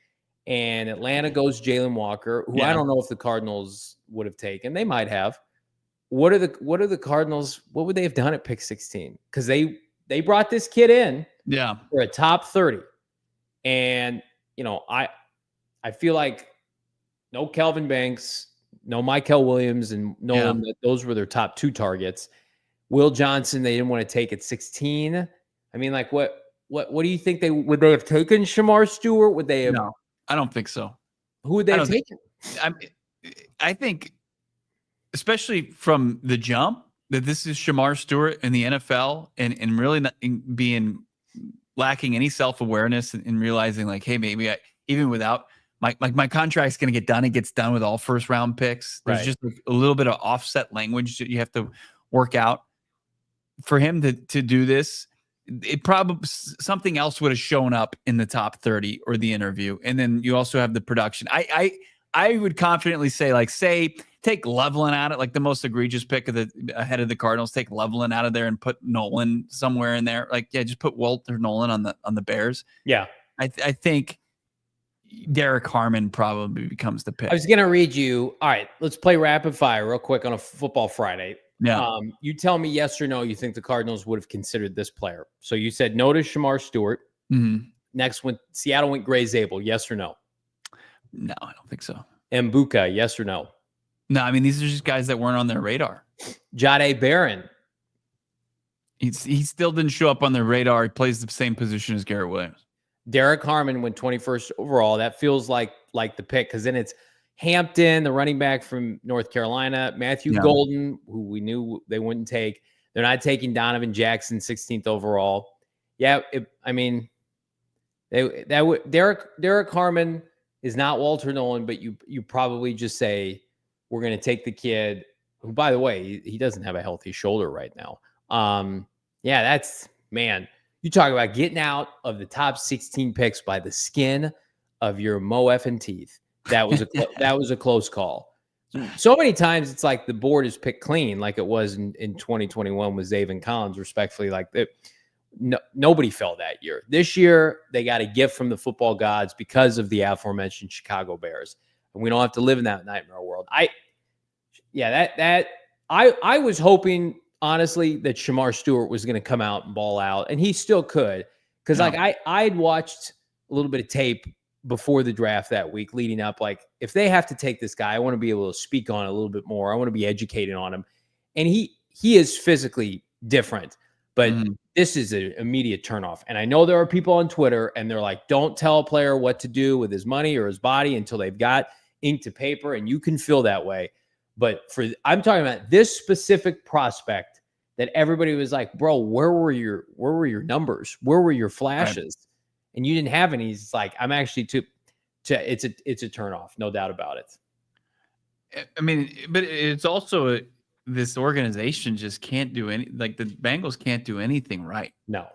And Atlanta goes Jalen Walker, who I don't know if the Cardinals would have taken. They might have. What are the Cardinals? What would they have done at pick 16? Because they brought this kid in for a top 30. And, I feel like no Kelvin Banks, no Michael Williams, and Nolen. Those were their top 2 targets. Will Johnson, they didn't want to take at 16. I mean, like, what do you think would they have taken Shemar Stewart? Would they have? No, I don't think so. Who would they have taken? I think, especially from the jump, that this is Shemar Stewart in the NFL, and really not being lacking any self-awareness and realizing like, hey, maybe even without my contract's going to get done. It gets done with all first round picks. There's just a little bit of offset language that you have to work out for him to do this. it probably something else would have shown up in the top 30 or the interview. And then you also have the production. I would confidently say, like, take Loveland out of, like, the most egregious pick ahead of the Cardinals, take Loveland out of there and put Nolen somewhere in there. Like, yeah, just put Walter Nolen on the Bears. Yeah. I think Derek Harmon probably becomes the pick. I was going to read you. All right, let's play rapid fire real quick on a Football Friday. Yeah. You tell me yes or no you think the Cardinals would have considered this player. So you said no to Shemar Stewart. Mm-hmm. Next, when Seattle went Gray Zabel, yes or no? No, I don't think so. Mbuka, yes or no? No, I mean, these are just guys that weren't on their radar. Jahdae Barron. He still didn't show up on their radar. He plays the same position as Garrett Williams. Derek Harmon went 21st overall. That feels like the pick, because then it's Hampton, the running back from North Carolina, Matthew Golden, who we knew they wouldn't take. They're not taking Donovan Jackson, 16th overall. Yeah, Derek Harmon is not Walter Nolen, but you probably just say we're going to take the kid who, by the way, he doesn't have a healthy shoulder right now. Yeah, that's, man, you talk about getting out of the top 16 picks by the skin of your effing teeth. That was a close call. So many times it's like the board is picked clean, like it was in 2021 with Zaven Collins, respectfully. Like nobody fell that year. This year, they got a gift from the football gods because of the aforementioned Chicago Bears. And we don't have to live in that nightmare world. I was hoping, honestly, that Shemar Stewart was going to come out and ball out, and he still could. Because I'd watched a little bit of tape before the draft that week leading up. Like, if they have to take this guy, I want to be able to speak on it a little bit more. I want to be educated on him. And he is physically different, but this is an immediate turnoff. And I know there are people on Twitter and they're like, don't tell a player what to do with his money or his body until they've got ink to paper. And you can feel that way. But I'm talking about this specific prospect that everybody was like, bro, where were your numbers? Where were your flashes? Right. And you didn't have any. He's like, I'm actually it's a turnoff, no doubt about it. I mean, but it's also this organization just can't do the Bengals can't do anything right. No.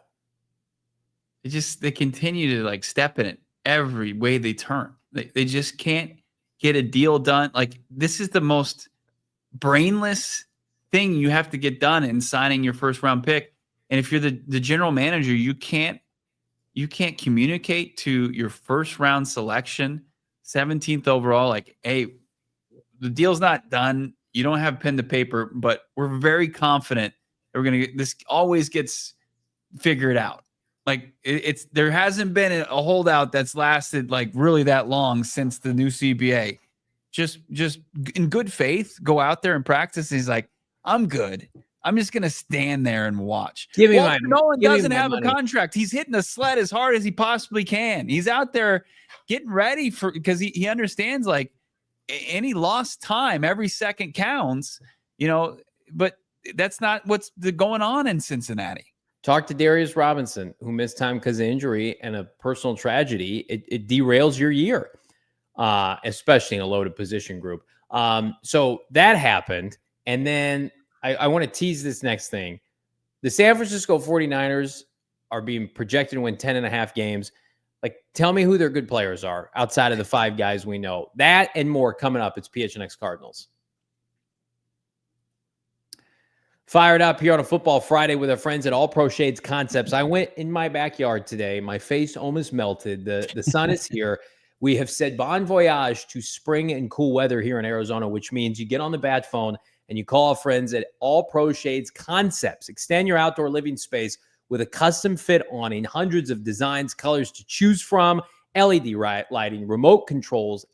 They continue to like step in it every way they turn. They just can't get a deal done. Like, this is the most brainless thing you have to get done in signing your first round pick. And if you're the general manager, you can't communicate to your first round selection, 17th overall, like, hey, the deal's not done. You don't have pen to paper, but we're very confident that we're going to get this. Always gets figured out. Like, there hasn't been a holdout that's lasted like really that long since the new CBA. Just in good faith, go out there and practice. He's like, I'm good. I'm just going to stand there and watch. Nolen doesn't have a contract. He's hitting the sled as hard as he possibly can. He's out there getting ready because he understands, like, any lost time, every second counts, but that's not what's going on in Cincinnati. Talk to Darius Robinson, who missed time because of injury and a personal tragedy. It derails your year, especially in a loaded position group. So that happened. And then I want to tease this next thing. The San Francisco 49ers are being projected to win 10.5 games. Like, tell me who their good players are outside of the 5 guys we know. That and more coming up. It's PHNX Cardinals. Fired up here on a Football Friday with our friends at All Pro Shades Concepts. I went in my backyard today. My face almost melted. The sun is here. We have said bon voyage to spring and cool weather here in Arizona, which means you get on the bat phone and you call our friends at All Pro Shades Concepts. Extend your outdoor living space with a custom fit awning, hundreds of designs, colors to choose from, LED lighting, remote controls,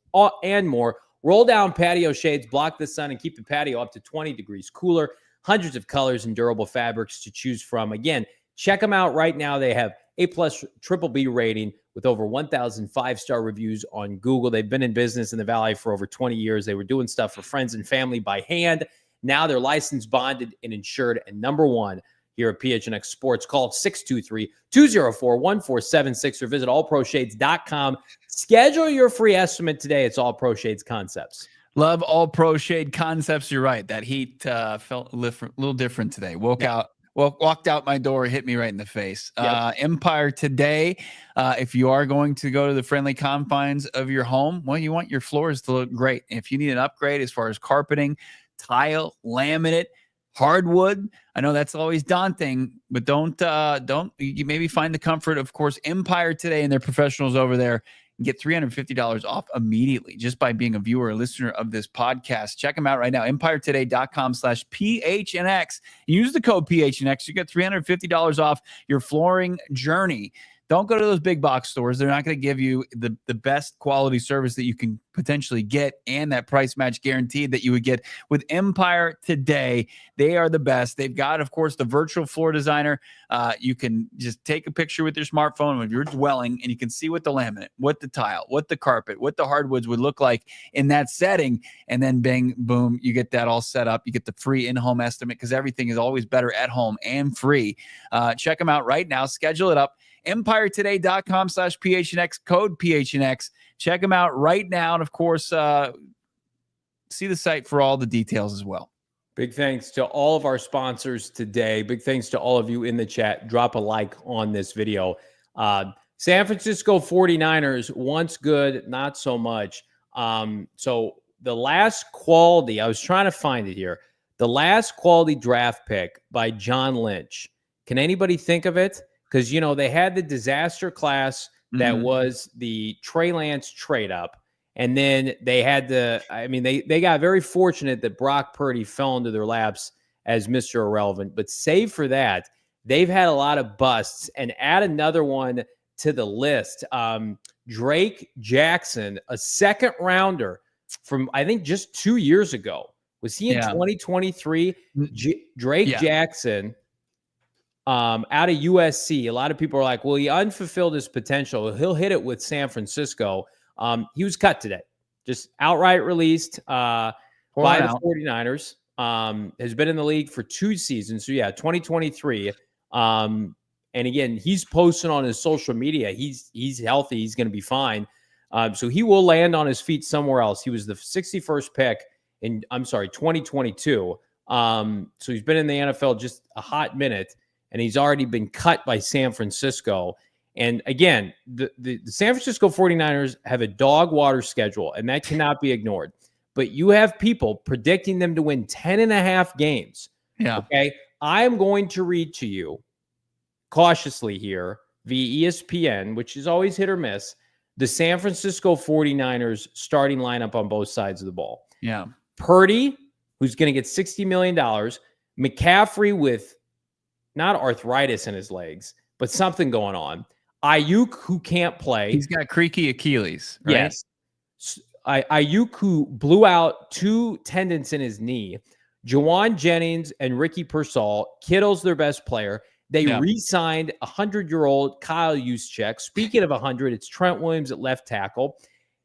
and more. Roll down patio shades, block the sun, and keep the patio up to 20 degrees cooler. Hundreds of colors and durable fabrics to choose from. Again, check them out right now. They have A+ triple B rating with over 1,000 5-star reviews on Google. They've been in business in the Valley for over 20 years. They were doing stuff for friends and family by hand. Now they're licensed, bonded, and insured, and number one here at PHNX Sports. Call 623-204-1476 or visit allproshades.com. Schedule your free estimate today. It's All Pro Shades Concepts. Love All Pro Shade Concepts. You're right. That heat felt a little different today. Woke walked out my door, hit me right in the face. Yep. Empire Today. If you are going to go to the friendly confines of your home, well, you want your floors to look great. If you need an upgrade as far as carpeting, tile, laminate, hardwood, I know that's always daunting, but don't you maybe find the comfort, of course, Empire Today and their professionals over there. Get $350 off immediately just by being a viewer or listener of this podcast. Check them out right now. EmpireToday.com/PHNX. Use the code PHNX. You get $350 off your flooring journey. Don't go to those big box stores. They're not going to give you the best quality service that you can potentially get and that price match guaranteed that you would get with Empire Today. They are the best. They've got, of course, the virtual floor designer. You can just take a picture with your smartphone of your dwelling, and you can see what the laminate, what the tile, what the carpet, what the hardwoods would look like in that setting. And then bang, boom, you get that all set up. You get the free in-home estimate because everything is always better at home and free. Check them out right now. Schedule it up. EmpireToday.com/PHNX, code PHNX. Check them out right now. And of course, see the site for all the details as well. Big thanks to all of our sponsors today. Big thanks to all of you in the chat. Drop a like on this video. San Francisco 49ers, once good, not so much. So the last quality, I was trying to find it here. The last quality draft pick by John Lynch. Can anybody think of it? Because, you know, they had the disaster class that was the Trey Lance trade up. And then they had they got very fortunate that Brock Purdy fell into their laps as Mr. Irrelevant. But save for that, they've had a lot of busts. And add another one to the list. Drake Jackson, a second rounder from, I think, just 2 years ago. Was he in 2023? Drake Jackson. Out of USC, a lot of people are like, well, he unfulfilled his potential. He'll hit it with San Francisco. He was cut today, just outright released by the 49ers. Has been in the league for 2 seasons. So, 2023. And again, he's posting on his social media. He's healthy. He's going to be fine. So he will land on his feet somewhere else. He was the 61st pick in, 2022. So he's been in the NFL just a hot minute. And he's already been cut by San Francisco. And again, the San Francisco 49ers have a dog water schedule, and that cannot be ignored. But you have people predicting them to win 10.5 games. Yeah. Okay. I'm going to read to you cautiously here via ESPN, which is always hit or miss, the San Francisco 49ers starting lineup on both sides of the ball. Yeah. Purdy, who's going to get $60 million. McCaffrey with not arthritis in his legs, but something going on. Ayuk, who can't play. He's got creaky Achilles, right? Yes. Ayuk, who blew out 2 tendons in his knee. Juwan Jennings and Ricky Pearsall. Kittle's their best player. They re-signed 100-year-old Kyle Juszczyk. Speaking of 100, it's Trent Williams at left tackle.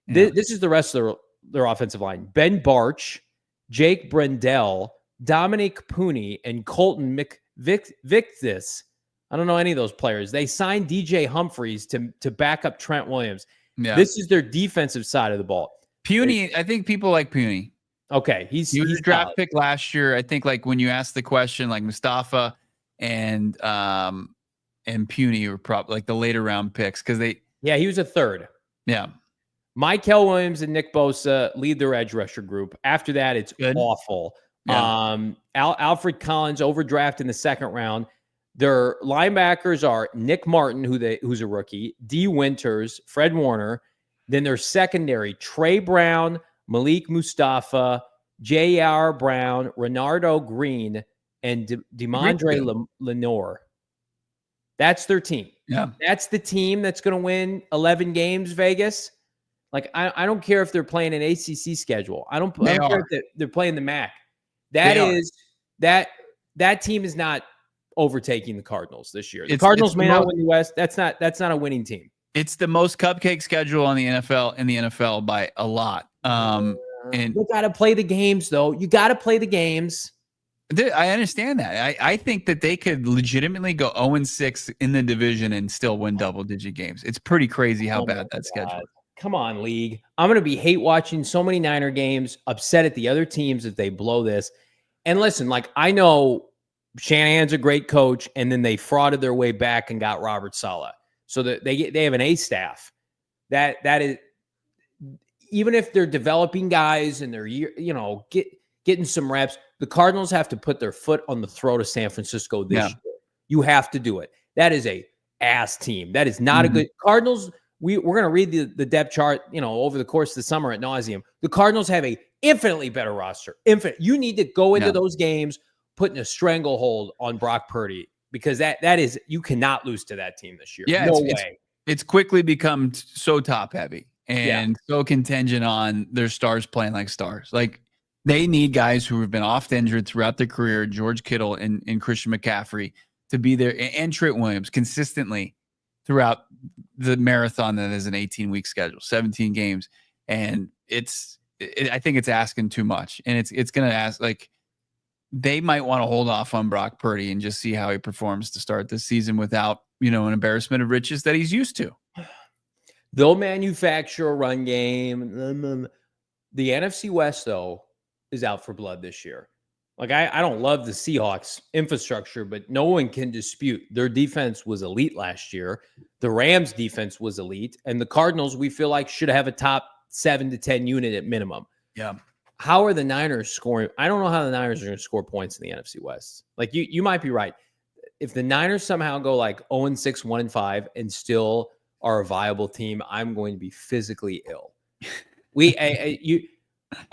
This is the rest of their offensive line. Ben Burch, Jake Brendel, Dominic Pooney, and Colton Victus. I don't know any of those players. They signed DJ Humphries to back up Trent Williams. Yeah. This is their defensive side of the ball. Puny, I think people like Puny. Okay, he was a draft pick last year. I think like when you asked the question, like Mustafa and Puny were probably like the later round picks because he was a third. Yeah. Michael Williams and Nick Bosa lead their edge rusher group. After that, it's awful. Yeah. Alfred Collins overdrafted in the second round. Their linebackers are Nick Martin, who's a rookie, D. Winters, Fred Warner. Then their secondary, Trey Brown, Malik Mustafa, J.R. Brown, Renardo Green, and DeMondre Lenore. That's their team. Yeah. That's the team that's going to win 11 games, Vegas. Like, I don't care if they're playing an ACC schedule. I don't care if they're playing the MAC. That team is not overtaking the Cardinals this year. The Cardinals may not win the West. That's not a winning team. It's the most cupcake schedule in the NFL by a lot. And you got to play the games, though. You got to play the games. I understand that. I think that they could legitimately go 0-6 in the division and still win double-digit games. It's pretty crazy how bad that schedule is. Come on, league. I'm going to be hate watching so many Niner games, upset at the other teams if they blow this. And listen, like, I know Shanahan's a great coach, and then they frauded their way back and got Robert Saleh. So that they have an A staff that is, even if they're developing guys and they're getting some reps, the Cardinals have to put their foot on the throat of San Francisco this year. You have to do it. That is a ass team. That is not a good Cardinals. We're going to read the depth chart, over the course of the summer at nauseum. The Cardinals have a infinitely better roster. You need to go into those games putting a stranglehold on Brock Purdy, because that is, you cannot lose to that team this year. Yeah, no way. It's quickly become so top heavy and so contingent on their stars playing like stars. Like, they need guys who have been oft injured throughout their career, George Kittle and Christian McCaffrey, to be there, and Trent Williams consistently throughout the marathon that is an 18-week schedule, 17 games. And I think it's asking too much. And it's going to ask, like, they might want to hold off on Brock Purdy and just see how he performs to start this season without, an embarrassment of riches that he's used to. They'll manufacture a run game. The NFC West, though, is out for blood this year. Like, I don't love the Seahawks infrastructure, but no one can dispute their defense was elite last year. The Rams defense was elite, and the Cardinals, we feel like, should have a top 7 to 10 unit at minimum. Yeah. How are the Niners scoring? I don't know how the Niners are going to score points in the NFC West. Like, you might be right. If the Niners somehow go like 0-6, 1-5, and still are a viable team, I'm going to be physically ill. I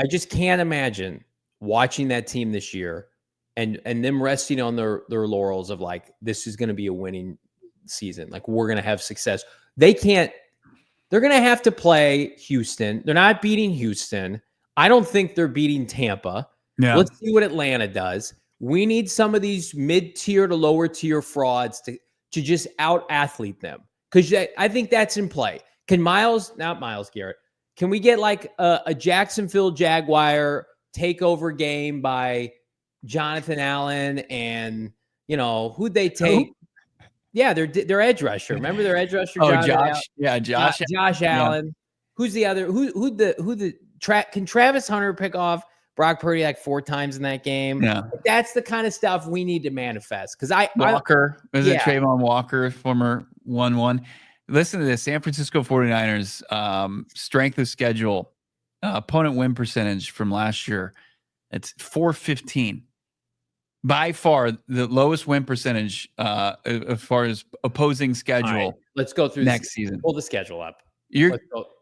just can't imagine watching that team this year and them resting on their laurels of like, this is going to be a winning season. Like, we're going to have success. They're going to have to play Houston. They're not beating Houston. I don't think they're beating Tampa. Yeah. Let's see what Atlanta does. We need some of these mid-tier to lower-tier frauds to just out-athlete them, because I think that's in play. Can not Myles Garrett, can we get like a Jacksonville Jaguar takeover game by Jonathan Allen and, who'd they take? Oh. Yeah, their edge rusher. Remember their edge rusher? Josh. Yeah, Josh Allen. Yeah. Who's the other? Can Travis Hunter pick off Brock Purdy like 4 times in that game? Yeah. That's the kind of stuff we need to manifest. Because Walker, is it Trayvon Walker, former 1-1? Listen to this. San Francisco 49ers, strength of schedule, opponent win percentage from last year. It's .415. By far the lowest win percentage as far as opposing schedule. Right, let's go through next season. Pull the schedule up.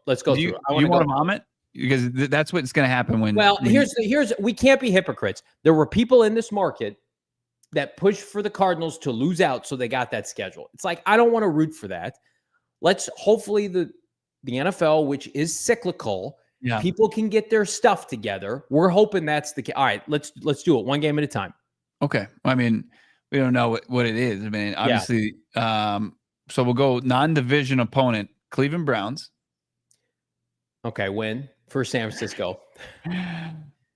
Let's go through. You want to vomit? Because that's what's going to happen when. Well, here's we can't be hypocrites. There were people in this market that pushed for the Cardinals to lose out, so they got that schedule. It's like, I don't want to root for that. Let's hopefully the NFL, which is cyclical, people can get their stuff together. We're hoping that's the case. All right, let's do it one game at a time. Okay. I mean, we don't know what it is. I mean, obviously, so we'll go non-division opponent, Cleveland Browns. Okay, win for San Francisco.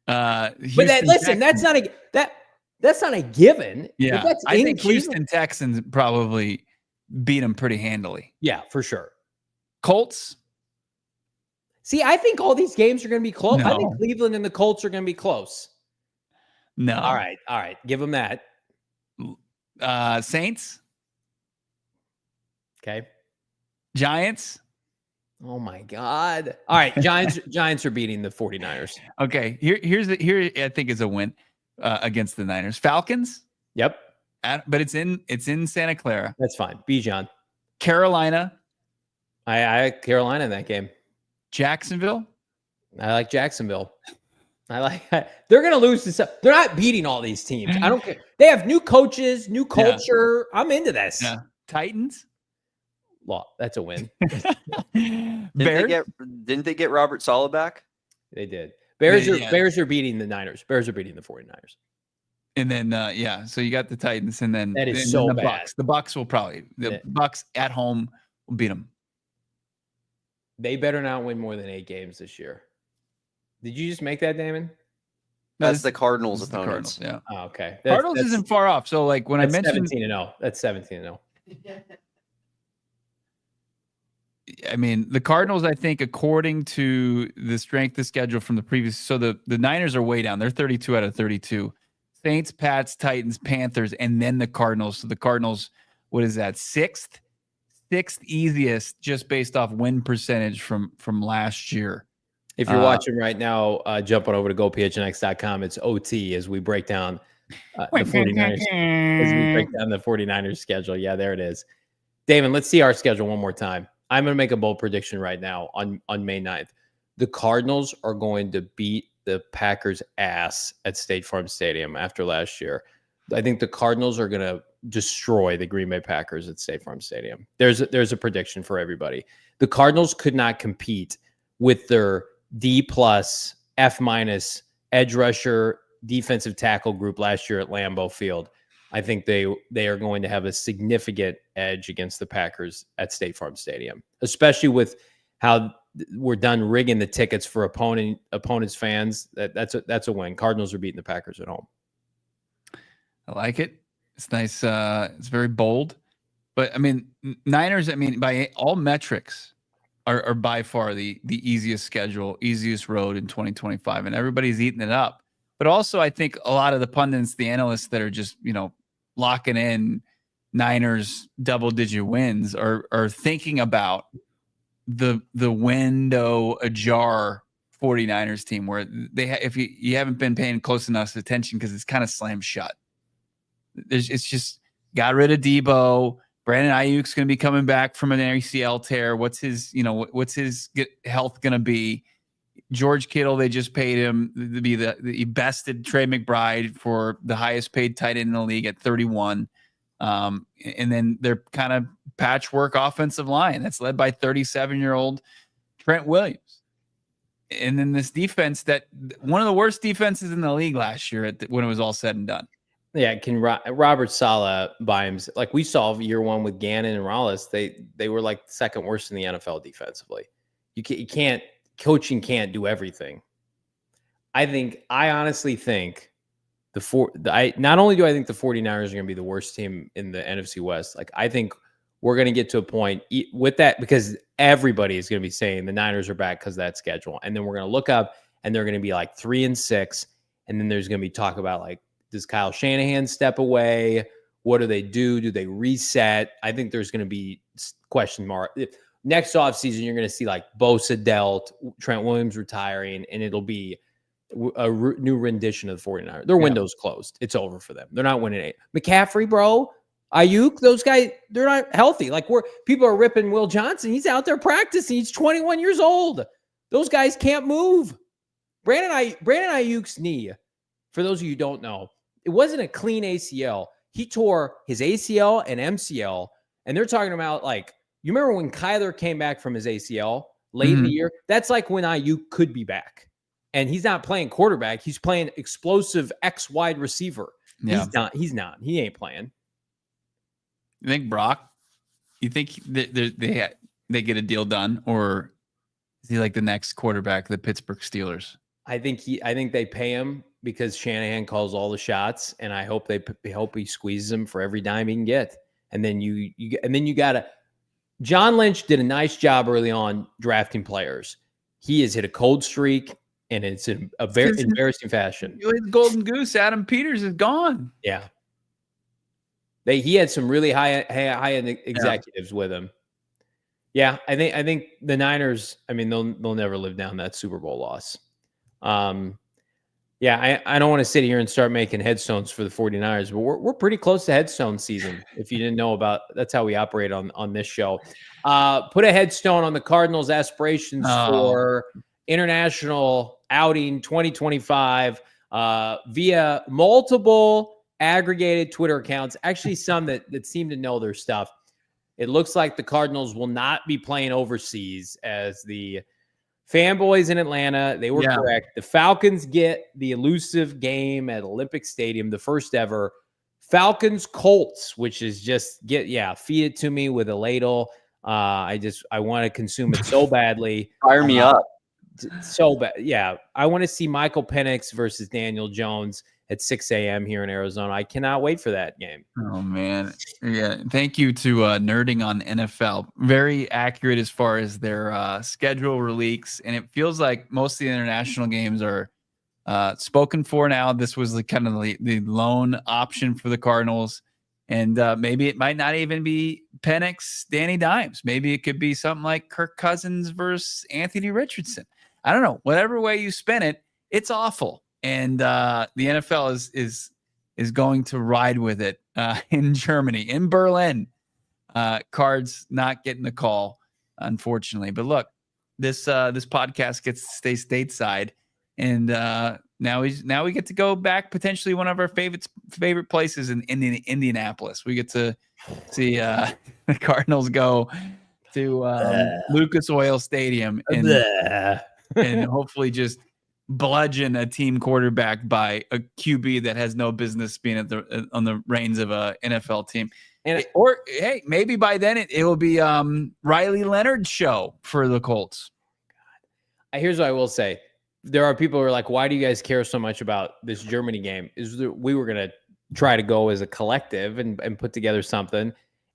But listen, that's not a given. Yeah, I think Houston Texans probably beat them pretty handily. Yeah, for sure. Colts. See, I think all these games are going to be close. No. I think Cleveland and the Colts are going to be close. No. All right. Give them that. Saints. Okay. Giants. Oh my God. All right. Giants are beating the 49ers. Okay. Here I think is a win against the Niners. Falcons. Yep. But it's in Santa Clara. That's fine. Bijan. Carolina. I like Carolina in that game. Jacksonville. I like Jacksonville. They're going to lose this. They're not beating all these teams. I don't care. They have new coaches, new culture. Yeah. I'm into this. Yeah. Titans. Well, that's a win. Didn't they get Robert Saleh back? They did. Bears are beating the Niners. Bears are beating the 49ers. And then so you got the Titans, and then that is so the bad. Bucks. The Bucks will probably Bucks at home will beat them. They better not win more than 8 games this year. Did you just make that, Damon? That's the Cardinals opponents. Yeah. Oh, okay. Cardinals isn't far off. So like when I mentioned 17-0, that's 17-0. I mean, the Cardinals, I think, according to the strength of schedule from the previous, so the Niners are way down. They're 32 out of 32. Saints, Pats, Titans, Panthers, and then the Cardinals. So the Cardinals, what is that? Sixth easiest, just based off win percentage from last year. If you're watching right now, jump on over to gophnx.com. It's OT as we break down the 49ers. As we break down the 49ers schedule. Yeah, there it is. Damon, let's see our schedule one more time. I'm going to make a bold prediction right now on May 9th. The Cardinals are going to beat the Packers' ass at State Farm Stadium after last year. I think the Cardinals are going to destroy the Green Bay Packers at State Farm Stadium. There's a prediction for everybody. The Cardinals could not compete with their D+, F- edge rusher defensive tackle group last year at Lambeau Field. I think they are going to have a significant edge against the Packers at State Farm Stadium, especially with how we're done rigging the tickets for opponents' fans. That's a win. Cardinals are beating the Packers at home. I like it. It's nice. It's very bold. But I mean, Niners, by all metrics, are by far the easiest schedule, easiest road in 2025, and everybody's eating it up. But also, I think a lot of the pundits, the analysts that are just locking in Niners double-digit wins are thinking about the window ajar 49ers team, where if you haven't been paying close enough attention, because it's kind of slammed shut. It's just got rid of Debo. Brandon Ayuk's going to be coming back from an ACL tear. What's his health going to be? George Kittle, they just paid him to be the bested Trey McBride for the highest paid tight end in the league at 31. And then they're kind of patchwork offensive line that's led by 37-year-old Trent Williams. And then this defense, that one of the worst defenses in the league last year when it was all said and done. Yeah, can Robert Saleh buy him? Like we saw year one with Gannon and Rollis, they were like the second worst in the NFL defensively. You can't. Coaching can't do everything. I honestly think not only do I think the 49ers are going to be the worst team in the NFC West, like I think we're going to get to a point with that, because everybody is going to be saying the Niners are back because of that schedule. And then we're going to look up and they're going to be like 3-6. And then there's going to be talk about, like, does Kyle Shanahan step away? What do they do? Do they reset? I think there's going to be question mark. Next offseason, you're going to see like Bosa dealt, Trent Williams retiring, and it'll be a new rendition of the 49ers. Their window's closed. It's over for them. They're not winning 8. McCaffrey, bro, Ayuk, those guys, they're not healthy. Like people are ripping Will Johnson. He's out there practicing. He's 21 years old. Those guys can't move. Brandon Ayuk's knee, for those of you who don't know, it wasn't a clean ACL. He tore his ACL and MCL, and they're talking about, like, you remember when Kyler came back from his ACL late in the year? That's like when Ayuk could be back. And he's not playing quarterback. He's playing explosive X wide receiver. Yeah. He's not. He ain't playing. You think Brack? You think they get a deal done, or is he like the next quarterback of the Pittsburgh Steelers? I think they pay him because Shanahan calls all the shots, and I hope he squeezes him for every dime he can get. And then you gotta. John Lynch did a nice job early on drafting players. He has hit a cold streak, and it's in a very embarrassing fashion. Golden Goose, Adam Peters is gone. Yeah. He had some really high-end executives with him. Yeah, I think the Niners, they'll never live down that Super Bowl loss. Yeah, I don't want to sit here and start making headstones for the 49ers, but we're pretty close to headstone season. If you didn't know that's how we operate on this show. Put a headstone on the Cardinals' aspirations for international outing 2025 via multiple aggregated Twitter accounts, actually some that seem to know their stuff. It looks like the Cardinals will not be playing overseas, as the fanboys in Atlanta, they were correct. The Falcons get the elusive game at Olympic Stadium, the first ever. Falcons-Colts, which is just feed it to me with a ladle. I want to consume it so badly. Fire me up. So bad. Yeah. I want to see Michael Penix versus Daniel Jones at 6 a.m. here in Arizona. I cannot wait for that game. Oh, man. Yeah. Thank you to Nerding on NFL. Very accurate as far as their schedule release. And it feels like most of the international games are spoken for now. This was kind of the lone option for the Cardinals. And maybe it might not even be Penix, Danny Dimes. Maybe it could be something like Kirk Cousins versus Anthony Richardson. I don't know. Whatever way you spin it, it's awful. And the NFL is going to ride with it in Germany, in Berlin. Cards not getting the call, unfortunately. But look, this podcast gets to stay stateside, and now we get to go back potentially one of our favorite places in Indianapolis. We get to see the Cardinals go to Lucas Oil Stadium and hopefully just bludgeon a team quarterback by a QB that has no business being on the reins of a NFL team. Or hey, maybe by then it will be Riley Leonard's show for the Colts. Here's what I will say. There are people who are like, why do you guys care so much about this Germany game? We were going to try to go as a collective and put together something,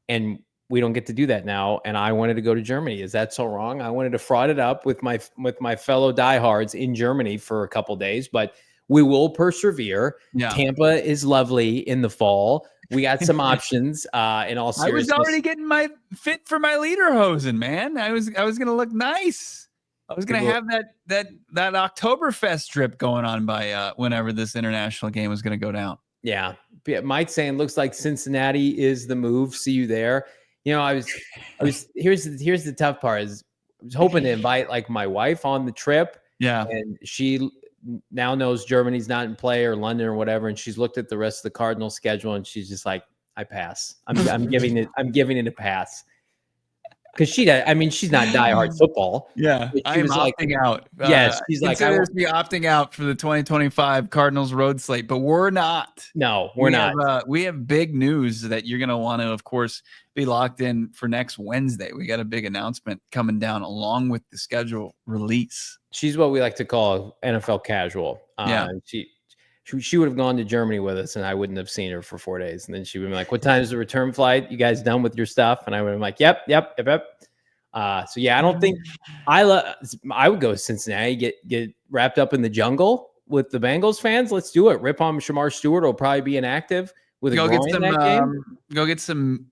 and we don't get to do that now. And I wanted to go to Germany. Is that so wrong? I wanted to fraud it up with my fellow diehards in Germany for a couple days, but we will persevere. Yeah. Tampa is lovely in the fall. We got some options in all seriousness. I was already getting my fit for my lederhosen, man. I was going to look nice. I was going to have that Oktoberfest trip going on by whenever this international game was going to go down. Yeah. Mike saying looks like Cincinnati is the move. See you there. You know, I was here's the tough part is I was hoping to invite like my wife on the trip. Yeah. And she now knows Germany's not in play or London or whatever. And she's looked at the rest of the Cardinals schedule and she's just like, I pass. I'm giving it a pass. Because she's not diehard football. Yeah, I'm opting out. Yes, she's like, I will be opting out for the 2025 Cardinals road slate, but we're not. No, we're not. We have big news that you're going to want to, of course, be locked in for next Wednesday. We got a big announcement coming down along with the schedule release. She's what we like to call NFL casual. Yeah. She would have gone to Germany with us, and I wouldn't have seen her for 4 days. And then she would be like, "What time is the return flight? You guys done with your stuff?" And I would have been like, "Yep." So yeah, I don't think I would go to Cincinnati, get wrapped up in the jungle with the Bengals fans. Let's do it. Rip on Shemar Stewart. Will probably be inactive with a groin in that game. Go get some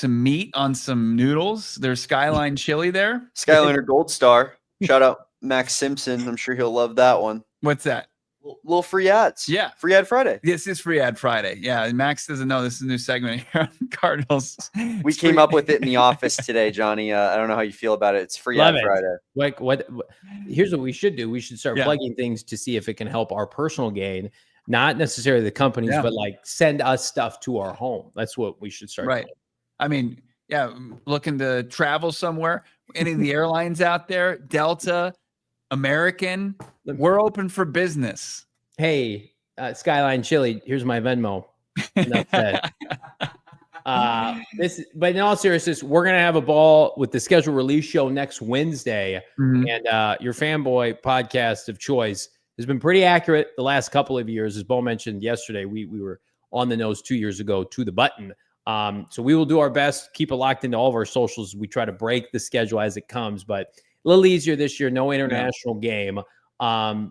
meat on some noodles. There's Skyline chili there. Skyliner Gold Star. Shout out Max Simpson. I'm sure he'll love that one. What's that? Little free ads. Yeah. Free ad Friday. This is free ad Friday. Yeah. Max doesn't know this is a new segment here on Cardinals. We came up with it in the office today, Johnny. I don't know how you feel about it. It's free ad Friday. Like what? Here's what we should do. We should start plugging things to see if it can help our personal gain, not necessarily the companies, but like send us stuff to our home. That's what we should start doing. I mean, looking to travel somewhere. Any of the airlines out there, Delta, American, we're open for business. Hey, Skyline Chili, here's my Venmo. Enough said. But in all seriousness, we're gonna have a ball with the schedule release show next Wednesday, and your fanboy podcast of choice has been pretty accurate the last couple of years. As Bo mentioned yesterday, we were on the nose 2 years ago to the button. So we will do our best, keep it locked into all of our socials. We try to break the schedule as it comes, but a little easier this year, no international game.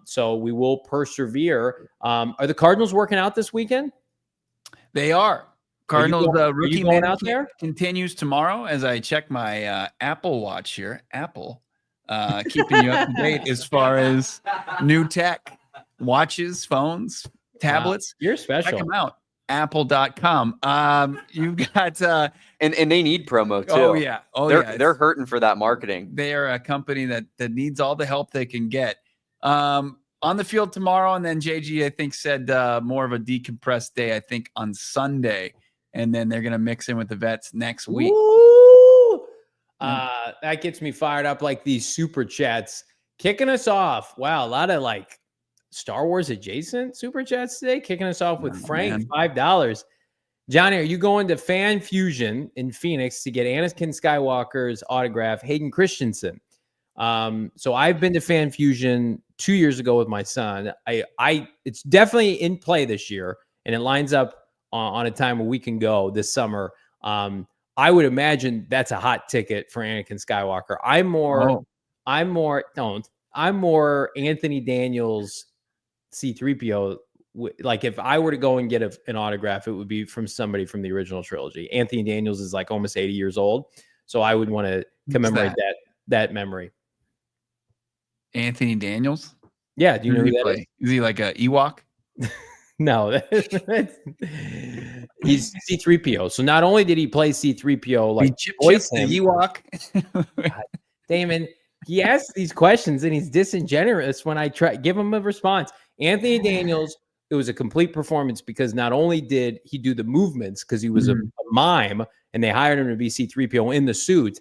So we will persevere. Are the Cardinals working out this weekend? They are. Cardinals rookie going out there continues tomorrow as I check my Apple Watch here. Apple keeping you up to date as far as new tech, watches, phones, tablets. You're special. Check them out. Apple.com. You've got and they need promo too. Oh yeah. They're hurting for that marketing. They are a company that needs all the help they can get. On the field tomorrow, and then JG I think said more of a decompressed day. I think on Sunday, and then they're gonna mix in with the vets next week. That gets me fired up. Like these super chats kicking us off. Wow, a lot of like Star Wars adjacent super chats today, kicking us off with Frank, $5. Johnny, are you going to Fan Fusion in Phoenix to get Anakin Skywalker's autograph, Hayden Christensen? So I've been to Fan Fusion 2 years ago with my son. It's definitely in play this year, and it lines up on a time where we can go this summer. I would imagine that's a hot ticket for Anakin Skywalker. I'm more Anthony Daniels C-3PO, like if I were to go and get an autograph, it would be from somebody from the original trilogy. Anthony Daniels is like almost 80 years old, so I would want to commemorate that memory. Anthony Daniels? Yeah, do you know who that is? Is he like a Ewok? No, he's C-3PO. So not only did he play C-3PO, like voice the Ewok. God, Damon, he asks these questions and he's disingenuous when I try give him a response. Anthony Daniels, it was a complete performance because not only did he do the movements because he was a mime and they hired him to be C-3PO in the suit,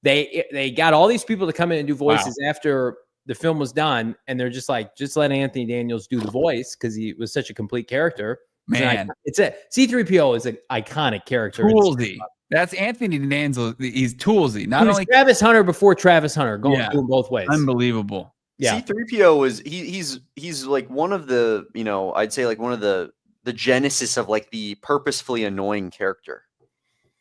they got all these people to come in and do voices after the film was done, and they're just like, just let Anthony Daniels do the voice because he was such a complete character. Man, it's a C-3PO is an iconic character. Toolsy. That's Anthony Daniels. He's toolsy. Not only Travis Hunter before Travis Hunter, going both ways. Unbelievable. Yeah. C-3PO is he's like one of the, I'd say like one of the genesis of like the purposefully annoying character.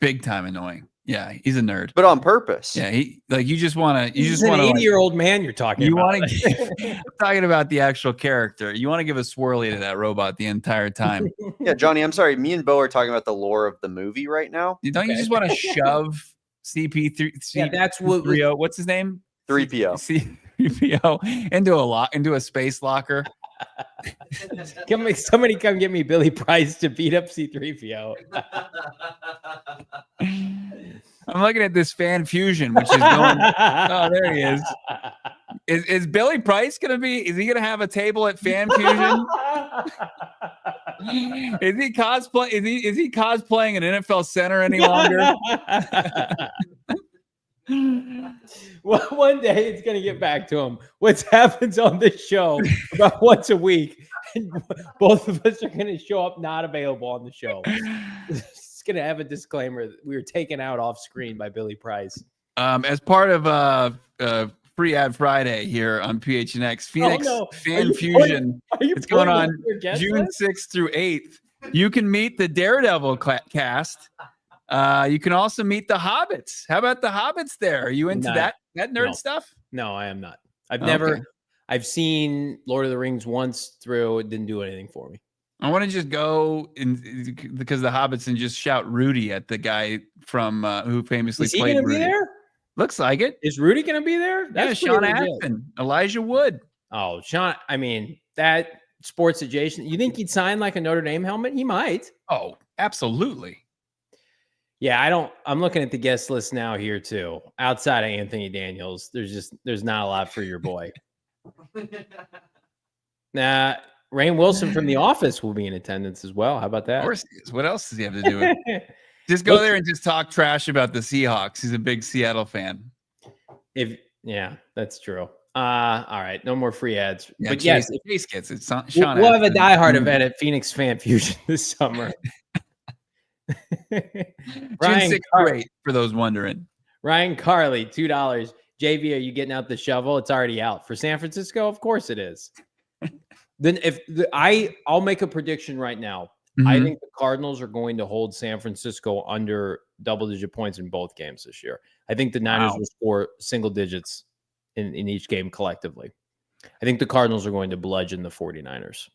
Big time annoying. Yeah, he's a nerd, but on purpose. Yeah, you just want to. He's an 80-year-old man. You're talking. You want to talking about the actual character. You want to give a swirly to that robot the entire time. Yeah, Johnny. I'm sorry. Me and Bo are talking about the lore of the movie right now. Don't you just want to shove CP3? Yeah, that's what. What's his name? 3PO. C3PO into a space locker. Somebody come get me Billy Price to beat up C-3PO. I'm looking at this fan fusion, which is going. Oh, there he is. Is Billy Price gonna be? Is he gonna have a table at fan fusion? Is he cosplay? Is he cosplaying an NFL center any longer? Well, one day it's going to get back to him. What happens on this show about once a week, and both of us are going to show up not available on the show. It's going to have a disclaimer that we were taken out off screen by Billy Price. As part of Free Ad Friday here on PHNX, Phoenix Fan Fusion. It's going on June 6th through 8th. You can meet the Daredevil cast. You can also meet the Hobbits. How about the Hobbits there? Are you into that nerd stuff? No, I am not. I've seen Lord of the Rings once through. It didn't do anything for me. I want to just go because the Hobbits and just shout Rudy at the guy from who famously played Rudy. Be there? Looks like it. Is Rudy going to be there? That's Sean Astin, Elijah Wood. Oh, Sean. I mean, that sports adjacent. You think he'd sign like a Notre Dame helmet? He might. Oh, absolutely. Yeah, I'm looking at the guest list now here too. Outside of Anthony Daniels, there's not a lot for your boy. Nah, Rainn Wilson from The Office will be in attendance as well. How about that? Of course he is. What else does he have to do with it? Just go there and just talk trash about the Seahawks. He's a big Seattle fan. Yeah, that's true. All right, no more free ads. Yeah, but Chase gets it. Sean we'll have a diehard event at Phoenix Fan Fusion this summer. June 6th, great for those wondering. Ryan Carley, $2. JV, are you getting out the shovel? It's already out for San Francisco. Of course it is. Then I'll make a prediction right now. Mm-hmm. I think the Cardinals are going to hold San Francisco under double-digit points in both games this year. I think the Niners will score single digits in each game collectively. I think the Cardinals are going to bludgeon the 49ers.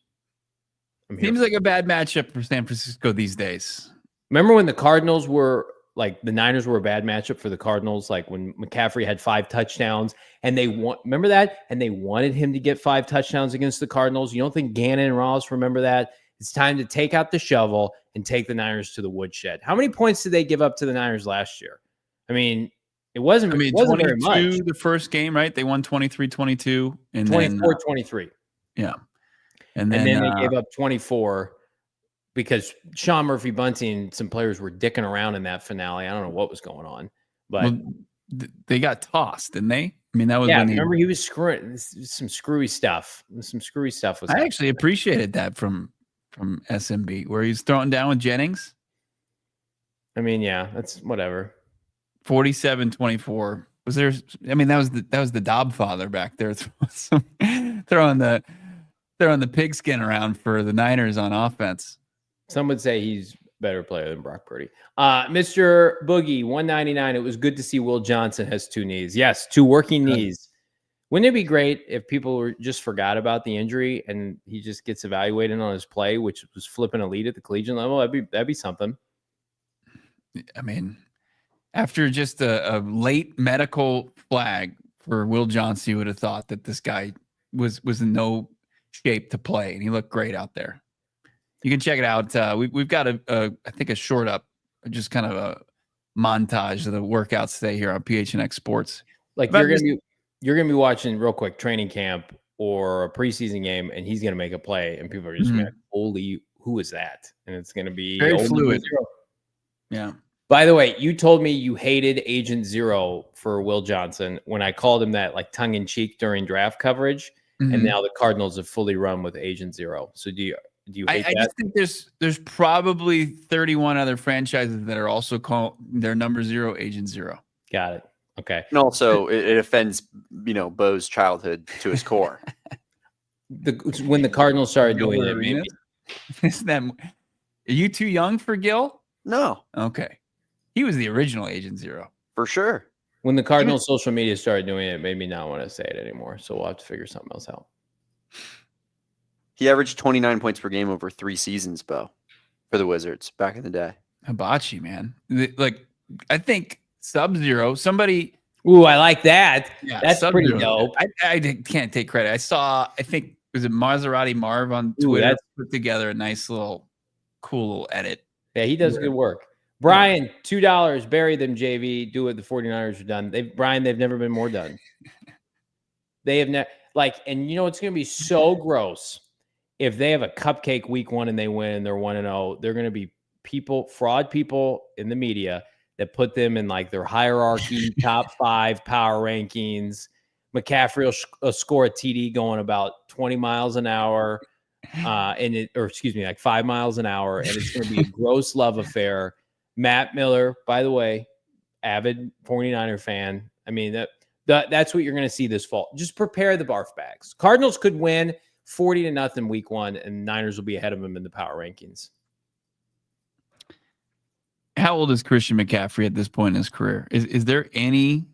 Seems like a bad matchup for San Francisco these days. Remember when the Cardinals were like the Niners were a bad matchup for the Cardinals, like when McCaffrey had 5 touchdowns and remember that? And they wanted him to get 5 touchdowns against the Cardinals. You don't think Gannon and Ross remember that? It's time to take out the shovel and take the Niners to the woodshed. How many points did they give up to the Niners last year? I mean, it wasn't very much. The first game, right? They won 23-22 and 24-23. Yeah. And then they gave up 24 because Sean Murphy Bunting and some players were dicking around in that finale. I don't know what was going on, but they got tossed, didn't they? I mean, that was remember he was screwing some screwy stuff. Some screwy stuff was. I actually appreciated that from SMB where he's throwing down with Jennings. I mean, yeah, that's whatever. 47-24. Was there? I mean, that was the Dobb father back there throwing the pigskin around for the Niners on offense. Some would say he's a better player than Brock Purdy. Mr. Boogie, $1.99. It was good to see Will Johnson has 2 knees. Yes, 2 working knees. Wouldn't it be great if people just forgot about the injury and he just gets evaluated on his play, which was flipping elite at the collegiate level? That'd be something. I mean, after just a late medical flag for Will Johnson, you would have thought that this guy was in no shape to play, and he looked great out there. You can check it out. We've got I think a short up, just kind of a montage of the workouts today here on PHNX Sports. Like you're gonna be watching real quick training camp or a preseason game, and he's gonna make a play, and people are just gonna be like, "Holy, who is that?" And it's gonna be very fluid. Yeah. By the way, you told me you hated Agent Zero for Will Johnson when I called him that, like, tongue in cheek during draft coverage, and now the Cardinals have fully run with Agent Zero. So do you hate that? I just think there's probably 31 other franchises that are also called their number 0 Agent Zero. Got it. Okay. And also, it offends Bo's childhood to his core. When the Cardinals started doing it, maybe. Isn't that, are you too young for Gil? No. Okay. He was the original Agent Zero. For sure. When the Cardinals social media started doing it, it made me not want to say it anymore. So we'll have to figure something else out. He averaged 29 points per game over 3 seasons, Bo, for the Wizards back in the day. Hibachi, man. Like, I think Sub-Zero, somebody. Ooh, I like that. Yeah, that's pretty dope. I can't take credit. I think, was it Maserati Marv on Twitter? Put together a nice cool little edit. Yeah, he does good work. Brian, $2. Bury them, JV. Do what the 49ers are done. They've never been more done. They have never, and it's going to be so gross if they have a cupcake week 1 and they win, they're 1-0. They're going to be fraud people in the media that put them in their hierarchy, top 5 power rankings. McCaffrey will score a TD going about 20 miles an hour, 5 miles an hour, and it's going to be a gross love affair. Matt Miller, by the way, avid 49er fan. I mean, that's what you're going to see this fall. Just prepare the barf bags. Cardinals could win 40-0 week 1, and Niners will be ahead of them in the power rankings. How old is Christian McCaffrey at this point in his career? Is there any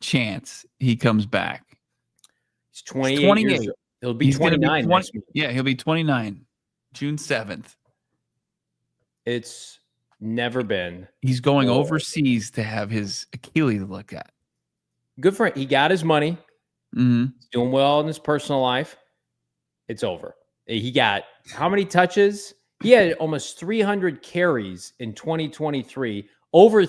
chance he comes back? He's 28. He'll be 29 next week. Yeah, he'll be 29, June 7th. It's never been. He's going overseas to have his Achilles looked at. Good for him. He got his money. Mm-hmm. He's doing well in his personal life. It's over. He got how many touches? He had almost 300 carries in 2023, over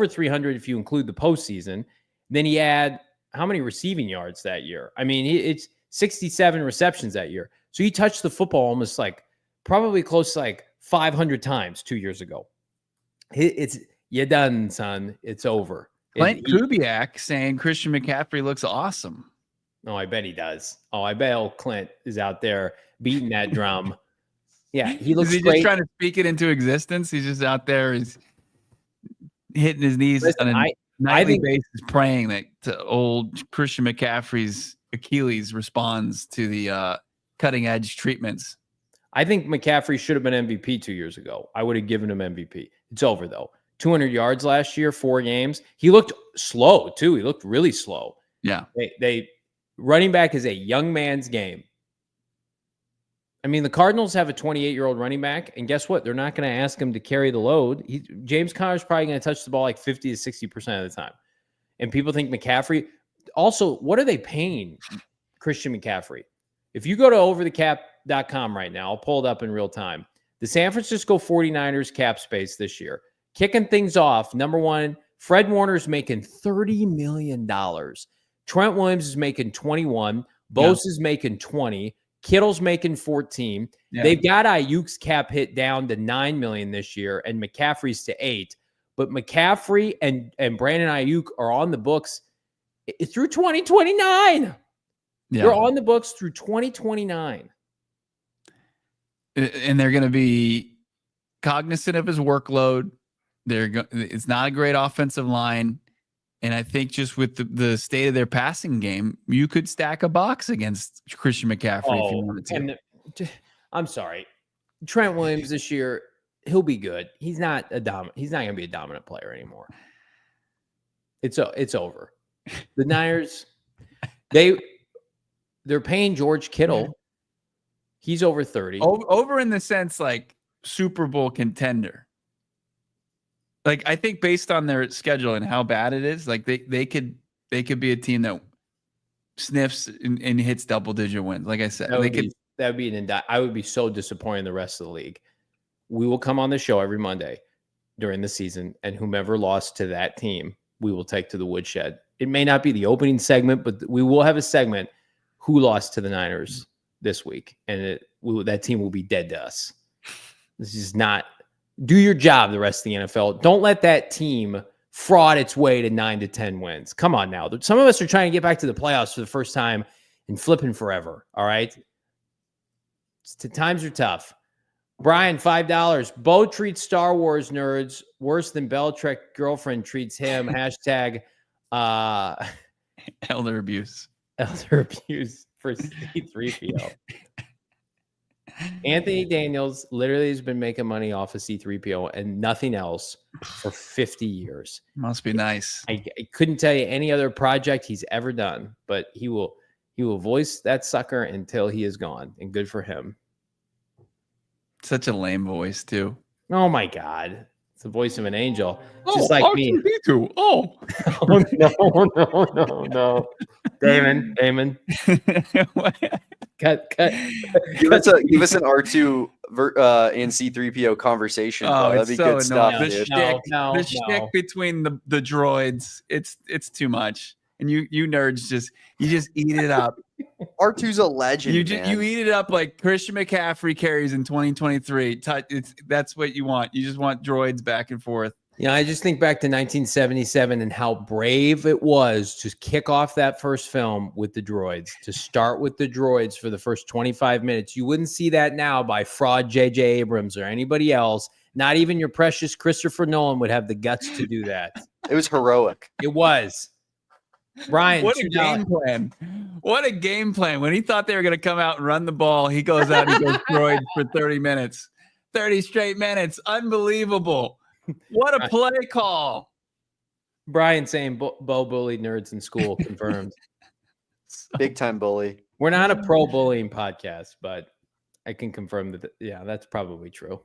300 if you include the postseason. Then he had how many receiving yards that year? I mean, it's 67 receptions that year. So he touched the football almost probably close to 500 times 2 years ago. You're done, son. It's over. Clint Kubiak saying Christian McCaffrey looks awesome. Oh, I bet he does. Oh, I bet old Clint is out there beating that drum. Yeah, he looks great. Is he just trying to speak it into existence? He's just out there. He's hitting his knees on a nightly basis, praying that old Christian McCaffrey's Achilles responds to the cutting edge treatments. I think McCaffrey should have been MVP 2 years ago. I would have given him MVP. It's over, though. 200 yards last year, 4 games. He looked slow, too. He looked really slow. Yeah. They running back is a young man's game. I mean, the Cardinals have a 28-year-old running back, and guess what? They're not going to ask him to carry the load. James Conner's probably going to touch the ball 50 to 60% of the time. And people think McCaffrey. Also, what are they paying Christian McCaffrey? If you go to overthecap.com right now, I'll pull it up in real time. The San Francisco 49ers cap space this year. Kicking things off, number 1, Fred Warner's making $30 million. Trent Williams is making 21. Bose is making 20. Kittle's making 14. Yeah. They've got Ayuk's cap hit down to $9 million this year, and McCaffrey's to $8 million. But McCaffrey and Brandon Ayuk are on the books through 2029. Yeah. They're on the books through 2029. And they're going to be cognizant of his workload. It's not a great offensive line. And I think just with the state of their passing game, you could stack a box against Christian McCaffrey if you wanted to. And I'm sorry. Trent Williams this year, he'll be good. He's not going to be a dominant player anymore. It's over. The Niners, They're paying George Kittle. He's over 30. Over in the sense like Super Bowl contender. Like I think based on their schedule and how bad it is, like they could be a team that sniffs and hits double-digit wins. Like I said, that would be I would be so disappointed in the rest of the league. We will come on the show every Monday during the season, and whomever lost to that team, we will take to the woodshed. It may not be the opening segment, but we will have a segment who lost to the Niners this week, and that team will be dead to us. This is not do your job. The rest of the NFL, don't let that team fraud its way to 9 to 10 wins. Come on now. Some of us are trying to get back to the playoffs for the first time and flipping forever. All right. Times are tough. Brian, $5. Bo treats Star Wars nerds worse than Belichick girlfriend treats him. Hashtag elder abuse. Elder abuse for C3PO. Anthony Daniels literally has been making money off of C3PO and nothing else for 50 years. Must be nice. I couldn't tell you any other project he's ever done, but he will voice that sucker until he is gone, and good for him. Such a lame voice too. Oh my God. It's the voice of an angel. Just like me. Oh. No. Damon. Cut. Give us an R2 and C3PO conversation. Oh, That'd be so good stuff. The Dude. shtick between the droids, it's too much. And you nerds just eat it up. R2's a legend. You eat it up like Christian McCaffrey carries in 2023. That's what you want. You just want droids back and forth. Yeah, I just think back to 1977 and how brave it was to kick off that first film with the droids, to start with the droids for the first 25 minutes. You wouldn't see that now by fraud J.J. Abrams or anybody else. Not even your precious Christopher Nolan would have the guts to do that. It was heroic. It was. Brian, what a game plan. What a game plan. When he thought they were going to come out and run the ball, he goes out and goes droid for 30 minutes. 30 straight minutes. Unbelievable. What a play call. Brian saying Bo bullied nerds in school. Confirmed. Big time bully. We're not a pro bullying podcast, but I can confirm that. Yeah, that's probably true.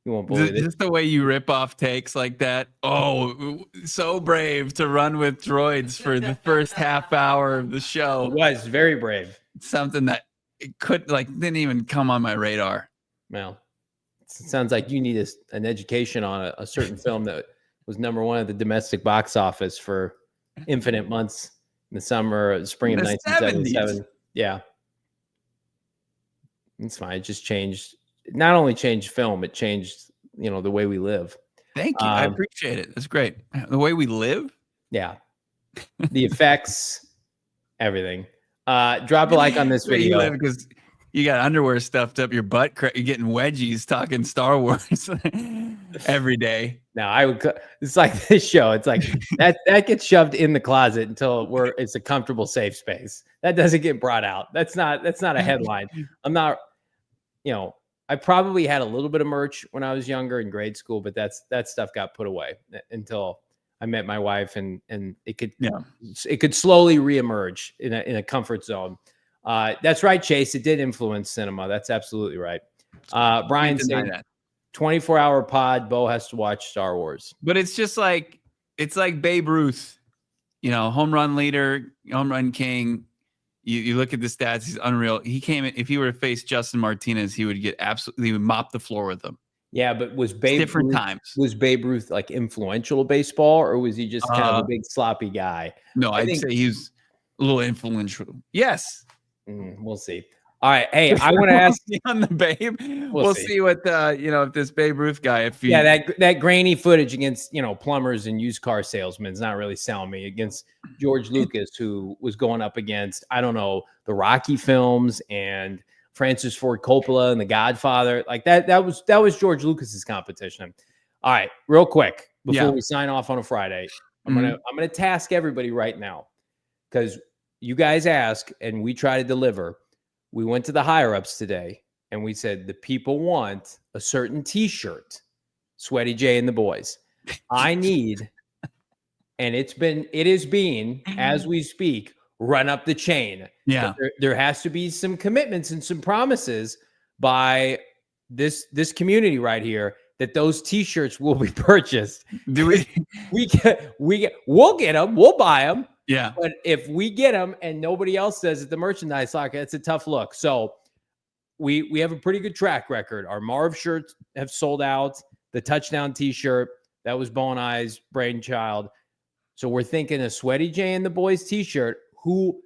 You won't bully this. Just the way you rip off takes like that. Oh, so brave to run with droids for the first half hour of the show. It was very brave. Something that it didn't even come on my radar. Well, it sounds like you need an education on a certain film that was #1 at the domestic box office for infinite months in the spring of 1977. 70s. Yeah. It's fine. It just changed. It not only changed film, it changed, the way we live. Thank you. I appreciate it. That's great. The way we live? Yeah. The effects, everything. Drop a like on this video. Because you got underwear stuffed up your butt. You're getting wedgies talking Star Wars every day. Now it's like this show. It's like that gets shoved in the closet until it's a comfortable, safe space. That doesn't get brought out. That's not a headline. I'm not, I probably had a little bit of merch when I was younger in grade school, but that stuff got put away until I met my wife, and it could slowly reemerge in a comfort zone. That's right, Chase. It did influence cinema. That's absolutely right. Brian saying 24-hour pod. Bo has to watch Star Wars, but it's just like Babe Ruth, home run leader, home run king. You look at the stats; he's unreal. He came in. If he were to face Justin Martinez, he would he would mop the floor with him. Yeah, but was Babe Ruth like influential baseball, or was he just kind of a big sloppy guy? No, I'd say he's a little influential. Yes. We'll see. All right. Hey, I want to ask on the Babe. We'll see what if this Babe Ruth guy. That grainy footage against plumbers and used car salesmen is not really selling me against George Lucas, who was going up against the Rocky films and Francis Ford Coppola and The Godfather. Like that was George Lucas's competition. All right, real quick before we sign off on a Friday, I'm gonna task everybody right now, because you guys ask and we try to deliver. We went to the higher ups today and we said the people want a certain T-shirt. Sweaty J and the boys. I need and it is being, as we speak, run up the chain. Yeah. There has to be some commitments and some promises by this community right here that those t-shirts will be purchased. Do we? We'll get them. We'll buy them. Yeah. But if we get them and nobody else does at the merchandise locker, it's a tough look. So we have a pretty good track record. Our Marv shirts have sold out. The touchdown t-shirt, that was Bo and I's brainchild. So we're thinking a Sweaty J and the Boys t-shirt. Who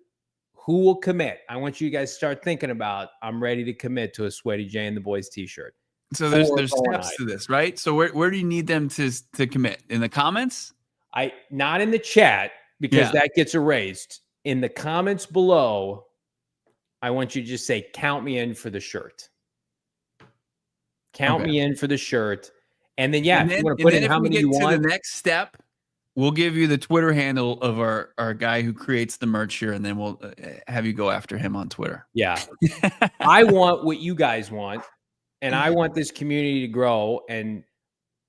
will commit? I want you guys to start thinking about, I'm ready to commit to a Sweaty J and the Boys t-shirt. So there's steps to this, right? So where do you need them to commit? In the comments? Not in the chat, because that gets erased. In the comments below, I want you to just say, count me in for the shirt. Count me in for the shirt. And then, if you want to put in how many you want. The next step, we'll give you the Twitter handle of our guy who creates the merch here, and then we'll have you go after him on Twitter. Yeah. I want what you guys want, and I want this community to grow. And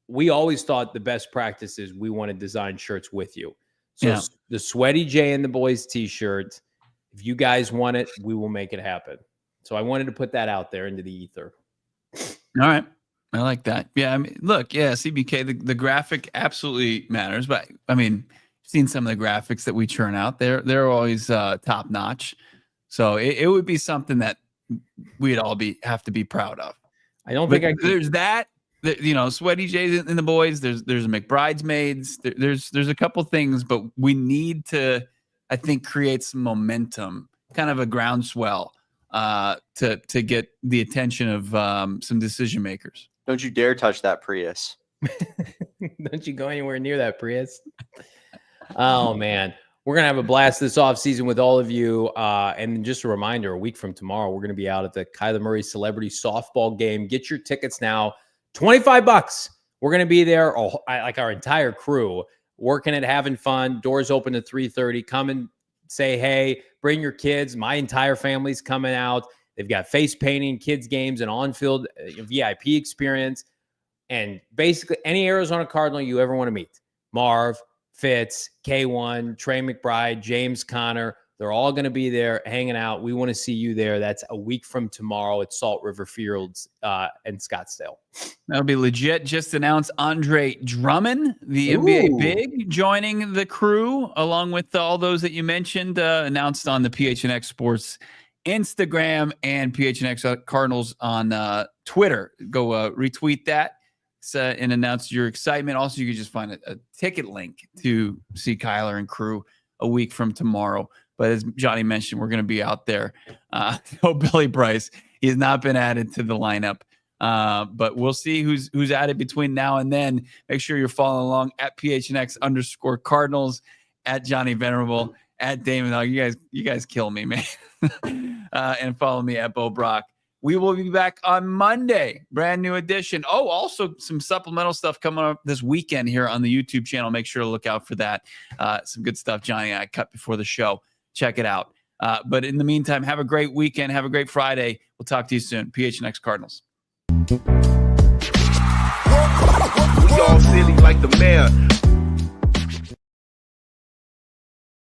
we always thought the best practice is we want to design shirts with you. So the Sweaty J and the Boys t-shirt, if you guys want it, we will make it happen. So I wanted to put that out there into the ether. All right. I like that. Yeah. I mean, look, CBK, the graphic absolutely matters, but I mean, I've seen some of the graphics that we churn out. They're always top notch. So it would be something that we'd all have to be proud of. I don't think there's that, Sweaty J's in the Boys. There's a McBridesmaids. There's a couple things, but we need to, I think, create some momentum, kind of a groundswell to get the attention of some decision makers. Don't you dare touch that Prius. Don't you go anywhere near that Prius. Oh, man. We're going to have a blast this offseason with all of you. And just a reminder, a week from tomorrow, we're going to be out at the Kyler Murray Celebrity Softball Game. Get your tickets now. $25. We're going to be there, like our entire crew, working it, having fun. Doors open at 3:30. Come and say hey. Bring your kids. My entire family's coming out. They've got face painting, kids games, and on-field VIP experience. And basically any Arizona Cardinal you ever want to meet. Marv, Fitz, K1, Trey McBride, James Conner. They're all going to be there hanging out. We want to see you there. That's a week from tomorrow at Salt River Fields in Scottsdale. That'll be legit. Just announced Andre Drummond, the NBA big, joining the crew, along with all those that you mentioned, announced on the PHNX Sports Instagram and PHNX Cardinals on Twitter. Go retweet that and announce your excitement. Also, you can just find a ticket link to see Kyler and crew a week from tomorrow. But as Johnny mentioned, we're going to be out there. No Billy Bryce. He has not been added to the lineup. But we'll see who's added between now and then. Make sure you're following along at PHNX_Cardinals, at Johnny Venerable, at Damon. Dawg. You guys kill me, man. And follow me at Bo Brack. We will be back on Monday. Brand new edition. Oh, also some supplemental stuff coming up this weekend here on the YouTube channel. Make sure to look out for that. Some good stuff Johnny and I cut before the show. Check it out. But in the meantime, have a great weekend. Have a great Friday. We'll talk to you soon. PHNX Cardinals. We all silly like the mayor.